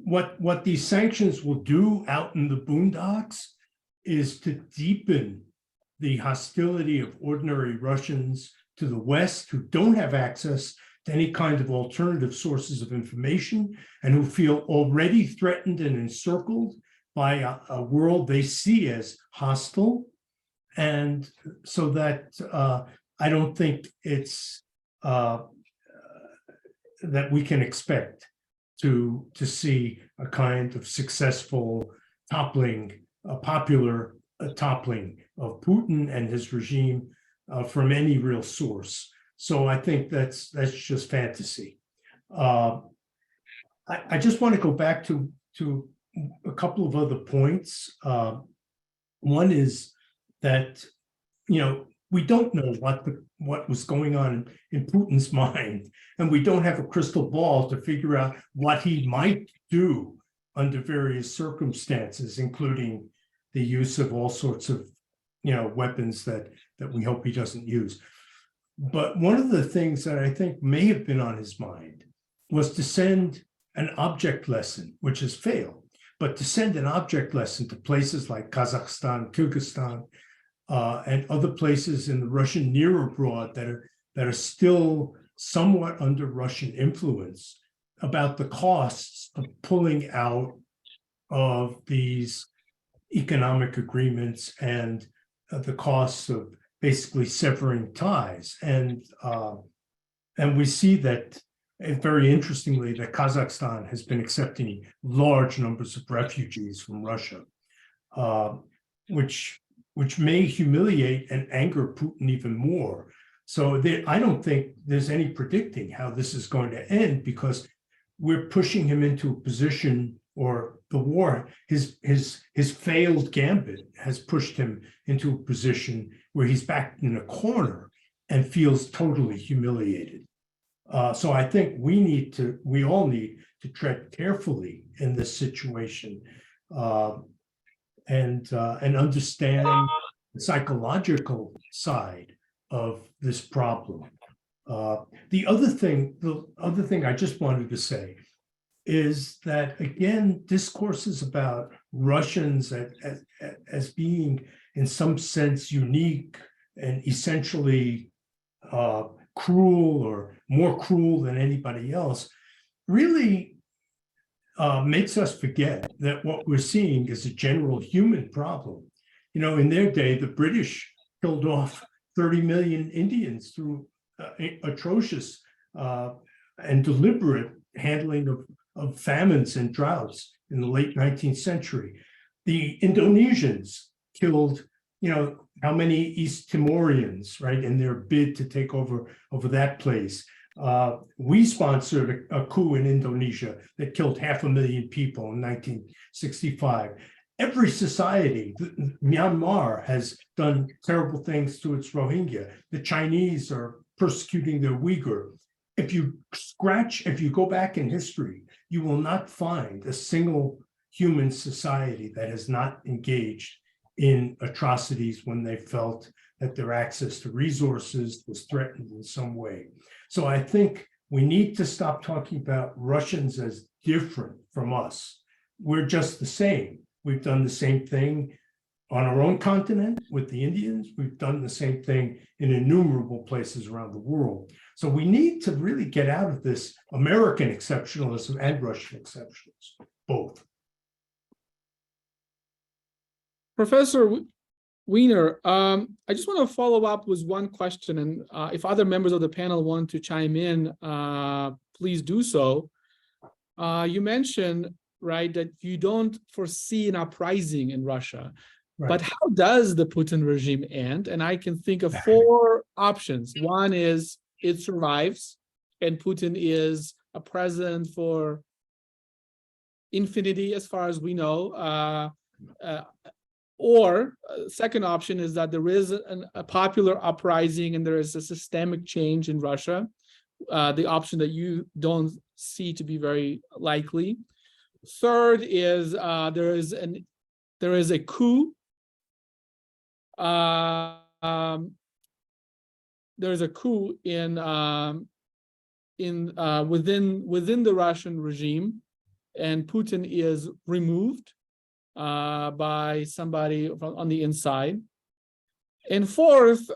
F: what these sanctions will do out in the boondocks is to deepen the hostility of ordinary Russians to the West, who don't have access to any kind of alternative sources of information and who feel already threatened and encircled by a world they see as hostile. And so that I don't think it's that we can expect to see a kind of successful toppling, a popular toppling of Putin and his regime from any real source. So I think that's just fantasy. I just want to go back to a couple of other points. One is that, we don't know what was going on in Putin's mind, and we don't have a crystal ball to figure out what he might do under various circumstances, including the use of all sorts of, weapons that we hope he doesn't use. But one of the things that I think may have been on his mind was to send an object lesson, which has failed, but to send an object lesson to places like Kazakhstan, Kyrgyzstan, and other places in the Russian near abroad that are still somewhat under Russian influence, about the costs of pulling out of these economic agreements and the costs of basically severing ties. And we see that, very interestingly, that Kazakhstan has been accepting large numbers of refugees from Russia, which may humiliate and anger Putin even more. So I don't think there's any predicting how this is going to end, because we're pushing him into a position, or the war, his failed gambit has pushed him into a position where he's backed in a corner and feels totally humiliated. So I think we all need to tread carefully in this situation, and understand the psychological side of this problem. The other thing I just wanted to say is that, again, discourses about Russians as being in some sense unique and essentially cruel, or more cruel than anybody else, really makes us forget that what we're seeing is a general human problem. In their day, the British killed off 30 million Indians through atrocious and deliberate handling of famines and droughts in the late 19th century. The Indonesians killed, how many East Timorians, right, in their bid to take over that place. We sponsored a coup in Indonesia that killed 500,000 people in 1965. Every society, Myanmar has done terrible things to its Rohingya. The Chinese are persecuting their Uyghur. If you go back in history, you will not find a single human society that has not engaged in atrocities when they felt that their access to resources was threatened in some way. So I think we need to stop talking about Russians as different from us. We're just the same. We've done the same thing on our own continent with the Indians. We've done the same thing in innumerable places around the world. So we need to really get out of this American exceptionalism and Russian exceptionalism, both.
C: Professor Wiener, I just want to follow up with one question, and if other members of the panel want to chime in, please do so. you mentioned, right, that you don't foresee an uprising in Russia.
F: Right.
C: But how does the Putin regime end? And I can think of 4 options. One is it survives, and Putin is a president for infinity, as far as we know. Or second option is that there is a popular uprising and there is a systemic change in Russia. The option that you don't see to be very likely. Third is there is a coup. There's a coup within the Russian regime, and Putin is removed by somebody on the inside. And fourth,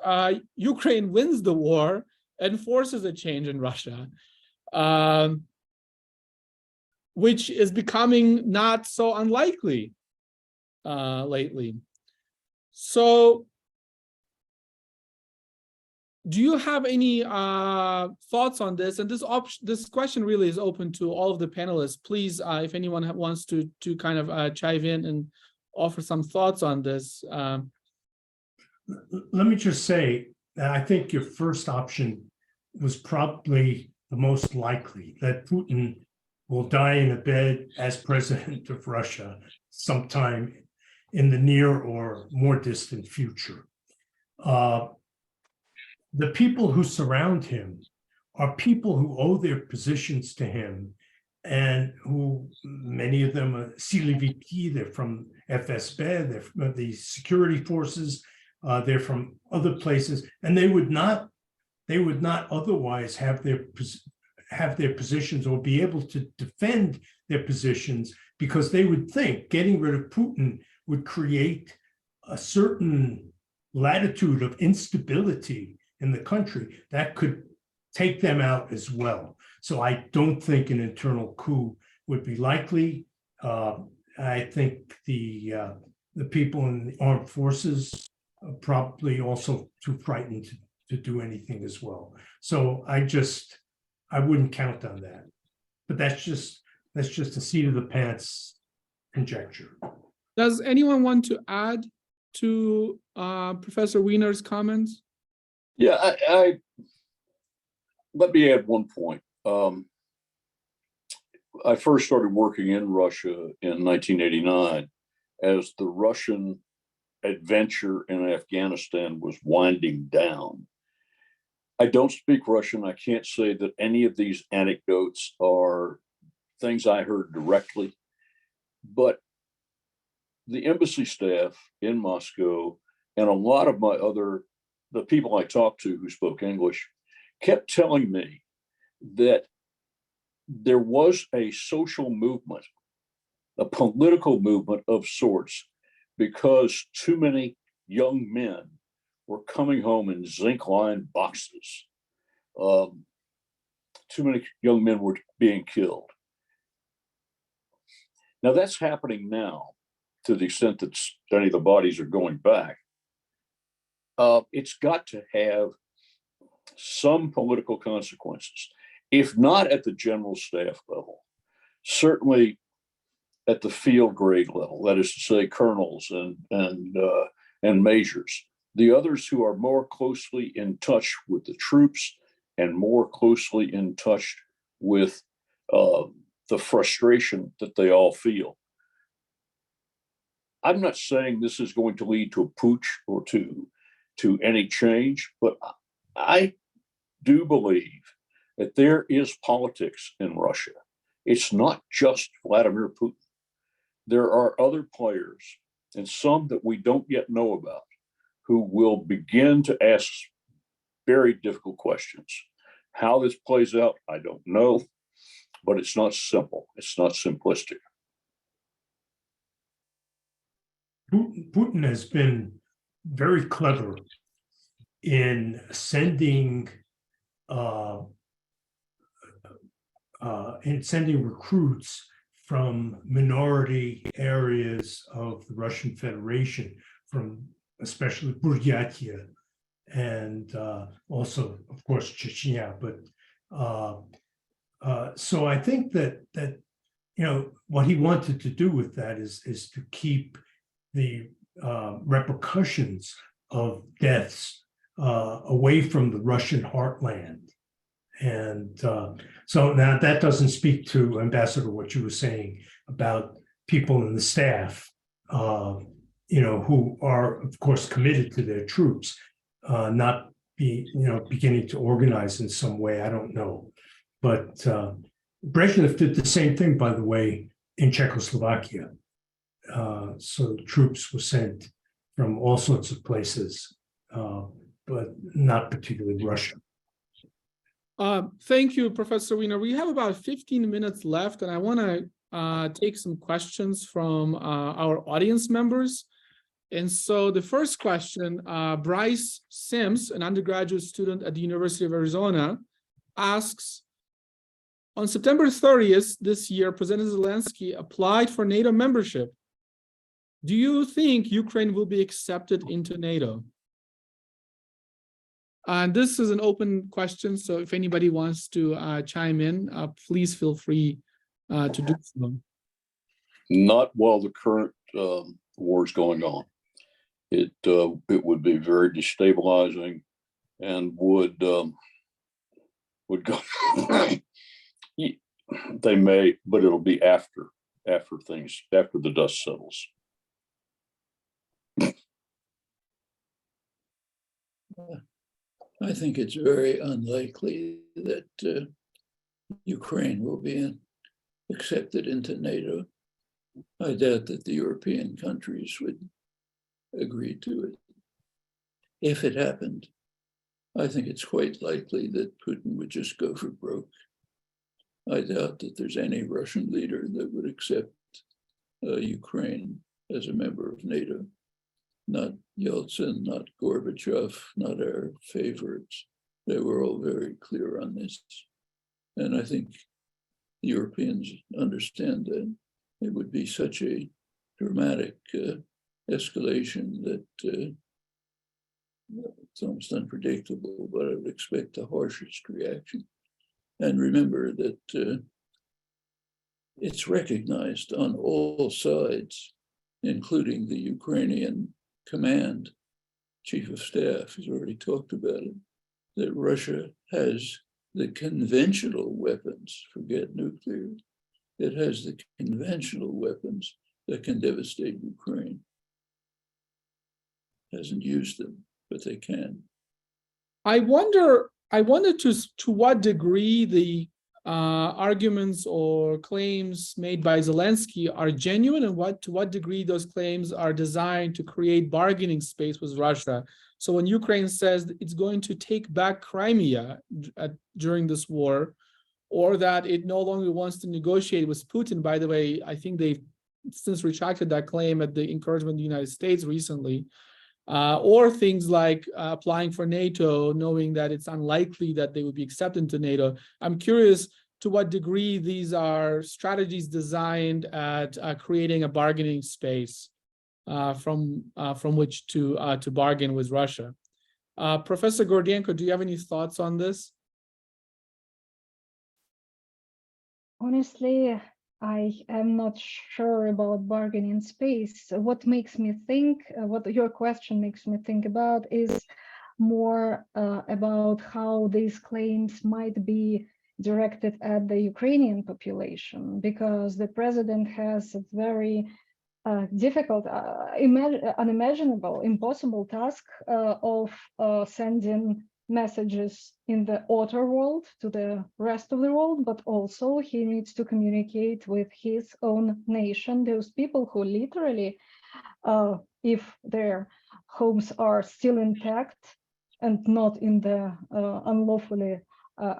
C: Ukraine wins the war and forces a change in Russia, which is becoming not so unlikely lately. So, do you have any thoughts on this? And this question really is open to all of the panelists. Please, if anyone wants to kind of chime in and offer some thoughts on this.
F: Let me just say that I think your first option was probably the most likely, that Putin will die in a bed as president of Russia sometime in the near or more distant future. The people who surround him are people who owe their positions to him, and who, many of them are Siloviki, they're from FSB, they're from the security forces, they're from other places, and they would not otherwise have their positions or be able to defend their positions, because they would think getting rid of Putin would create a certain latitude of instability in the country that could take them out as well. So I don't think an internal coup would be likely. I think the people in the armed forces are probably also too frightened to do anything as well. So I wouldn't count on that. But that's just a seat of the pants conjecture.
C: Does anyone want to add to Professor Wiener's comments?
D: Yeah, I let me add one point. I first started working in Russia in 1989 as the Russian adventure in Afghanistan was winding down. I don't speak Russian. I can't say that any of these anecdotes are things I heard directly, but the embassy staff in Moscow and a lot of the people I talked to who spoke English kept telling me that there was a social movement, a political movement of sorts, because too many young men were coming home in zinc-lined boxes. Too many young men were being killed. Now that's happening now, to the extent that any of the bodies are going back. It's got to have some political consequences, if not at the general staff level, certainly at the field grade level, that is to say colonels and majors, the others who are more closely in touch with the troops and more closely in touch with the frustration that they all feel. I'm not saying this is going to lead to a putsch or to any change, but I do believe that there is politics in Russia. It's not just Vladimir Putin. There are other players, and some that we don't yet know about, who will begin to ask very difficult questions. How this plays out, I don't know, but it's not simple. It's not simplistic.
F: Putin has been very clever in sending recruits from minority areas of the Russian Federation, from especially Buryatia and also, of course, Chechnya. But so I think that what he wanted to do with that is to keep the repercussions of deaths away from the Russian heartland. And so now that doesn't speak to, Ambassador, what you were saying about people in the staff, who are, of course, committed to their troops, not beginning to organize in some way. I don't know. But Brezhnev did the same thing, by the way, in Czechoslovakia. So troops were sent from all sorts of places, but not particularly Russia.
C: Thank you, Professor Wiener. We have about 15 minutes left, and I want to take some questions from our audience members. And so the first question, Bryce Sims, an undergraduate student at the University of Arizona, asks, on September 30th this year, President Zelensky applied for NATO membership. Do you think Ukraine will be accepted into NATO? And this is an open question, so if anybody wants to chime in, please feel free to do so.
D: Not while the current war is going on. It would be very destabilizing and would go. They may, but it'll be after the dust settles.
B: I think it's very unlikely that Ukraine will be accepted into NATO. I doubt that the European countries would agree to it. If it happened, I think it's quite likely that Putin would just go for broke. I doubt that there's any Russian leader that would accept Ukraine as a member of NATO. Not Yeltsin, not Gorbachev, not our favorites. They were all very clear on this. And I think Europeans understand that it would be such a dramatic escalation that it's almost unpredictable, but I would expect the harshest reaction. And remember that it's recognized on all sides, including the Ukrainian command, chief of staff has already talked about it, that Russia has the conventional weapons, forget nuclear, it has the conventional weapons that can devastate Ukraine. Hasn't used them, but they can.
C: I wonder to what degree the arguments or claims made by Zelensky are genuine, and to what degree those claims are designed to create bargaining space with Russia. So when Ukraine says it's going to take back Crimea during this war, or that it no longer wants to negotiate with Putin, by the way, I think they've since retracted that claim at the encouragement of the United States recently, or things like applying for NATO, knowing that it's unlikely that they would be accepted into NATO. I'm curious to what degree these are strategies designed at creating a bargaining space from which to bargain with Russia. Professor Gordienko, do you have any thoughts on this?
E: Honestly, I am not sure about bargaining space. What makes me think, what your question makes me think about is more about how these claims might be directed at the Ukrainian population, because the president has a very difficult, unimaginable, impossible task of sending messages in the outer world to the rest of the world, but also he needs to communicate with his own nation, those people who literally, if their homes are still intact and not in the unlawfully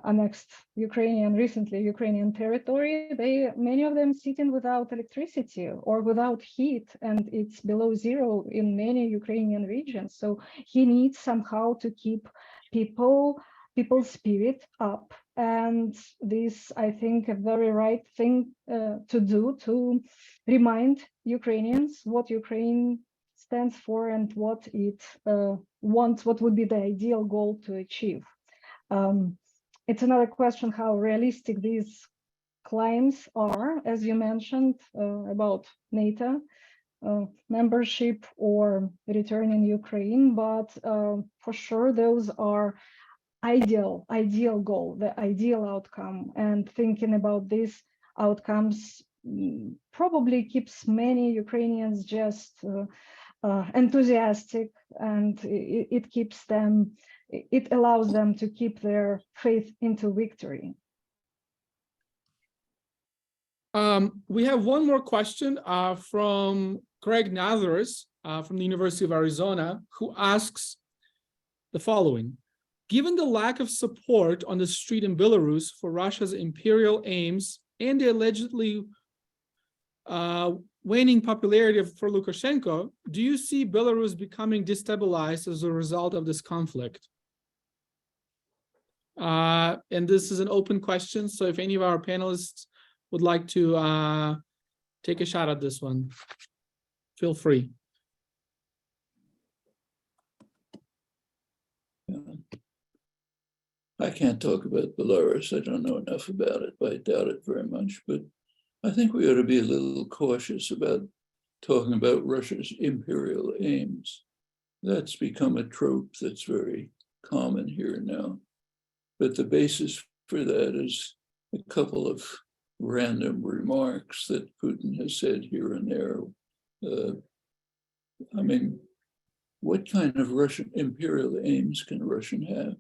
E: annexed recently Ukrainian territory, many of them sitting without electricity or without heat, and it's below zero in many Ukrainian regions. So he needs somehow to keep people's spirit up, and this, I think, a very right thing to do, to remind Ukrainians what Ukraine stands for and what it wants, what would be the ideal goal to achieve. It's another question how realistic these claims are, as you mentioned, about NATO membership or returning Ukraine, but for sure those are ideal goal, the ideal outcome, and thinking about these outcomes probably keeps many Ukrainians just enthusiastic, and it keeps them, it allows them to keep their faith into victory.
C: We have one more question from Craig Nathers from the University of Arizona, who asks the following. Given the lack of support on the street in Belarus for Russia's imperial aims and the allegedly waning popularity for Lukashenko, do you see Belarus becoming destabilized as a result of this conflict? And this is an open question, so if any of our panelists would like to take a shot at this one, feel free.
B: I can't talk about Belarus. I don't know enough about it, but I doubt it very much. But I think we ought to be a little cautious about talking about Russia's imperial aims. That's become a trope that's very common here now. But the basis for that is a couple of random remarks that Putin has said here and there. I mean, what kind of Russian imperial aims can Russia have?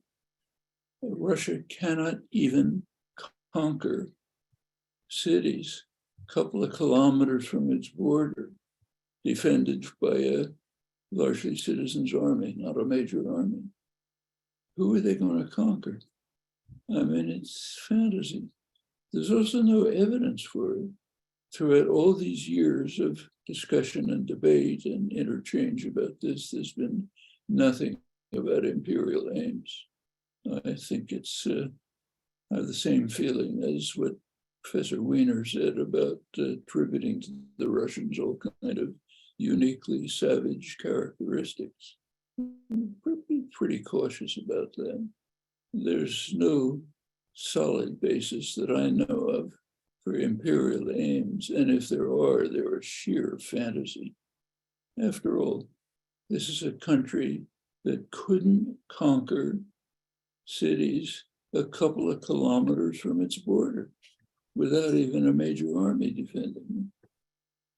B: Russia cannot even conquer cities a couple of kilometers from its border, defended by a largely citizens' army, not a major army. Who are they going to conquer? I mean, it's fantasy. There's also no evidence for it. Throughout all these years of discussion and debate and interchange about this, there's been nothing about imperial aims. I think it's, I have the same feeling as what Professor Wiener said about attributing to the Russians all kind of uniquely savage characteristics. Be pretty cautious about that. There's no solid basis that I know of for imperial aims, and if there are sheer fantasy. After all, this is a country that couldn't conquer cities a couple of kilometers from its border without even a major army defending them.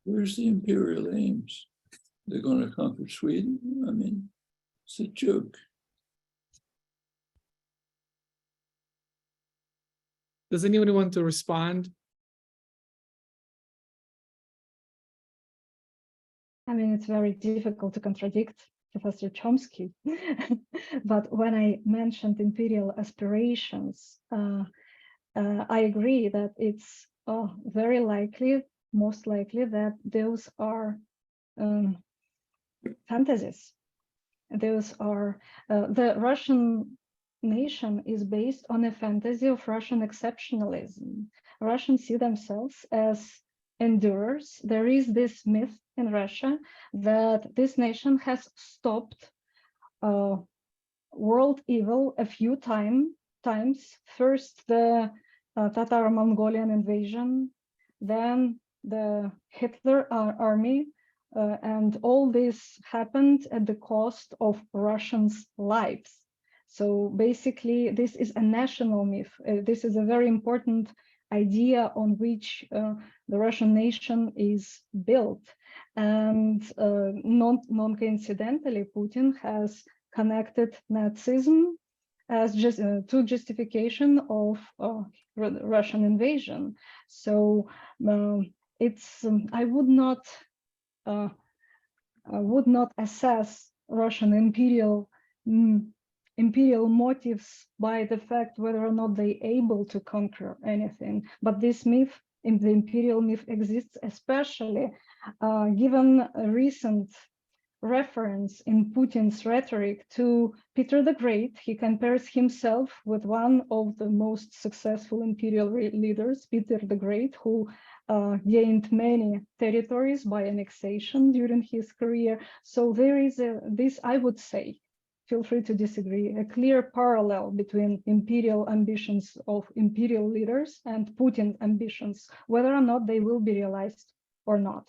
B: Where's the imperial aims? They're going to conquer Sweden? I mean, it's a joke.
C: Does anyone want to respond?
E: I mean, it's very difficult to contradict Professor Chomsky, but when I mentioned imperial aspirations, I agree that it's very likely, most likely, that those are fantasies. Those are, the Russian nation is based on a fantasy of Russian exceptionalism. Russians see themselves as endurers. There is this myth in Russia that this nation has stopped world evil a few times. First, the Tatar-Mongolian invasion, then the Hitler army, and all this happened at the cost of Russians' lives. So basically, this is a national myth. This is a very important idea on which the Russian nation is built. And non-coincidentally, Putin has connected Nazism as just to justification of Russian invasion. So it's I would not assess Russian imperial motives by the fact whether or not they're able to conquer anything. But this myth, the imperial myth, exists, especially given a recent reference in Putin's rhetoric to Peter the Great. He compares himself with one of the most successful imperial leaders, Peter the Great, who gained many territories by annexation during his career. So there is this, I would say, feel free to disagree, a clear parallel between imperial ambitions of imperial leaders and Putin ambitions, whether or not they will be realized or not.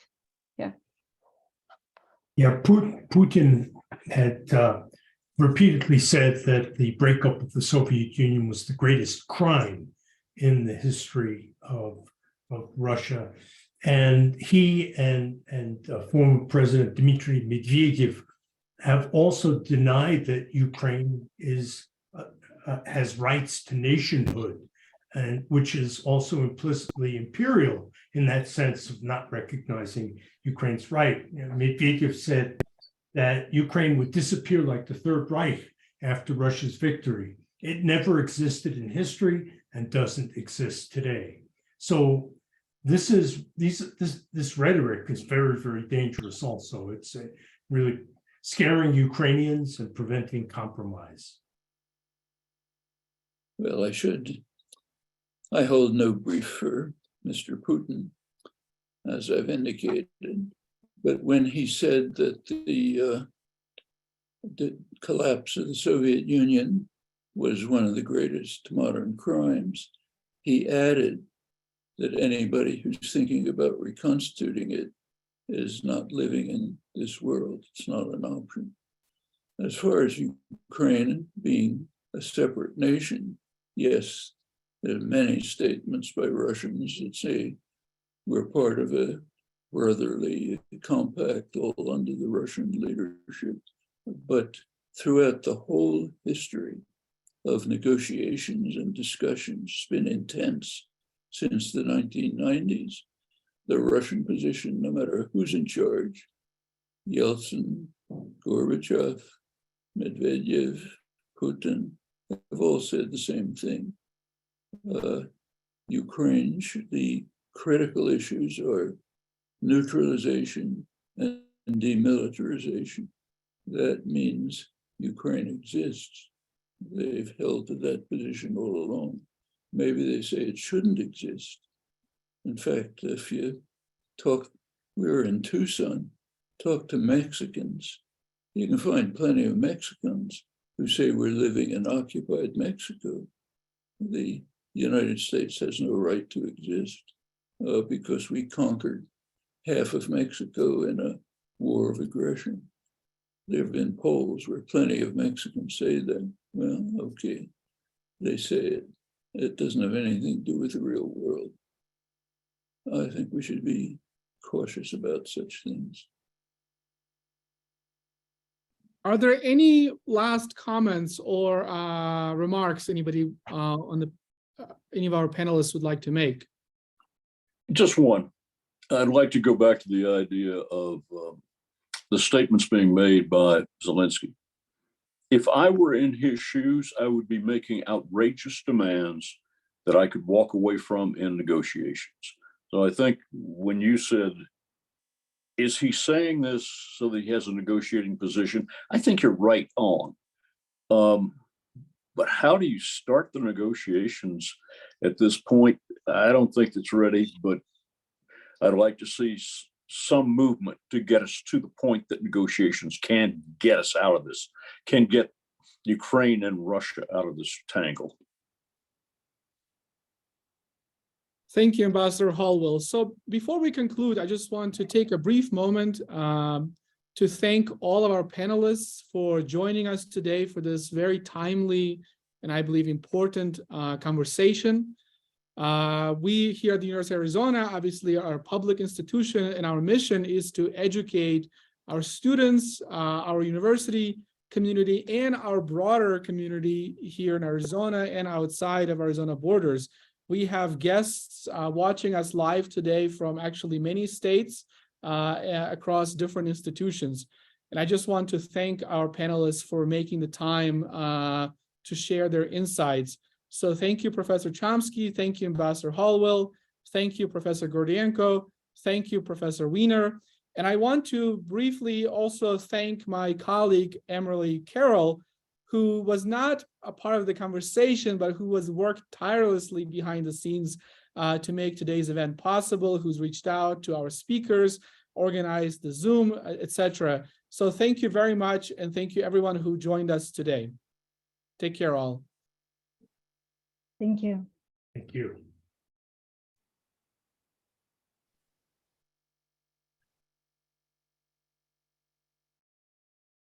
E: Yeah.
F: Yeah, Putin had repeatedly said that the breakup of the Soviet Union was the greatest crime in the history of Russia. And he and former President Dmitry Medvedev have also denied that Ukraine has rights to nationhood, and which is also implicitly imperial in that sense of not recognizing Ukraine's right. You know, Medvedev said that Ukraine would disappear like the Third Reich after Russia's victory. It never existed in history and doesn't exist today. So this rhetoric is very, very dangerous also. It's really scaring Ukrainians and preventing compromise.
B: Well, I hold no brief for Mr. Putin, as I've indicated. But when he said that the collapse of the Soviet Union was one of the greatest modern crimes, he added that anybody who's thinking about reconstituting it is not living in this world. It's not an option. As far as Ukraine being a separate nation, yes, there are many statements by Russians that say we're part of a brotherly compact all under the Russian leadership. But throughout the whole history of negotiations and discussions, it's been intense since the 1990s. The Russian position, no matter who's in charge, Yeltsin, Gorbachev, Medvedev, Putin, have all said the same thing. Ukraine, the critical issues are neutralization and demilitarization. That means Ukraine exists. They've held to that position all along. Maybe they say it shouldn't exist. In fact, if you talk, we're in Tucson, talk to Mexicans, you can find plenty of Mexicans who say we're living in occupied Mexico. The United States has no right to exist because we conquered half of Mexico in a war of aggression. There have been polls where plenty of Mexicans say that. Well, okay, they say it. It doesn't have anything to do with the real world. I think we should be cautious about such things.
C: Are there any last comments or remarks anybody any of our panelists would like to make?
D: Just one. I'd like to go back to the idea of the statements being made by Zelensky. If I were in his shoes, I would be making outrageous demands that I could walk away from in negotiations. So I think when you said, is he saying this so that he has a negotiating position? I think you're right on. But how do you start the negotiations at this point? I don't think it's ready, but I'd like to see some movement to get us to the point that negotiations can get us out of this, can get Ukraine and Russia out of this tangle.
C: Thank you, Ambassador Hallwell. So before we conclude, I just want to take a brief moment to thank all of our panelists for joining us today for this very timely and I believe important conversation. We here at the University of Arizona, obviously are a public institution, and our mission is to educate our students, our university community, and our broader community here in Arizona and outside of Arizona borders. We have guests watching us live today from actually many states across different institutions. And I just want to thank our panelists for making the time to share their insights. So thank you, Professor Chomsky. Thank you, Ambassador Hallwell. Thank you, Professor Gordienko. Thank you, Professor Wiener. And I want to briefly also thank my colleague, Emily Carroll, who was not a part of the conversation, but who has worked tirelessly behind the scenes to make today's event possible, who's reached out to our speakers, organized the Zoom, etc. So thank you very much, and thank you everyone who joined us today. Take care all.
E: Thank you.
F: Thank you.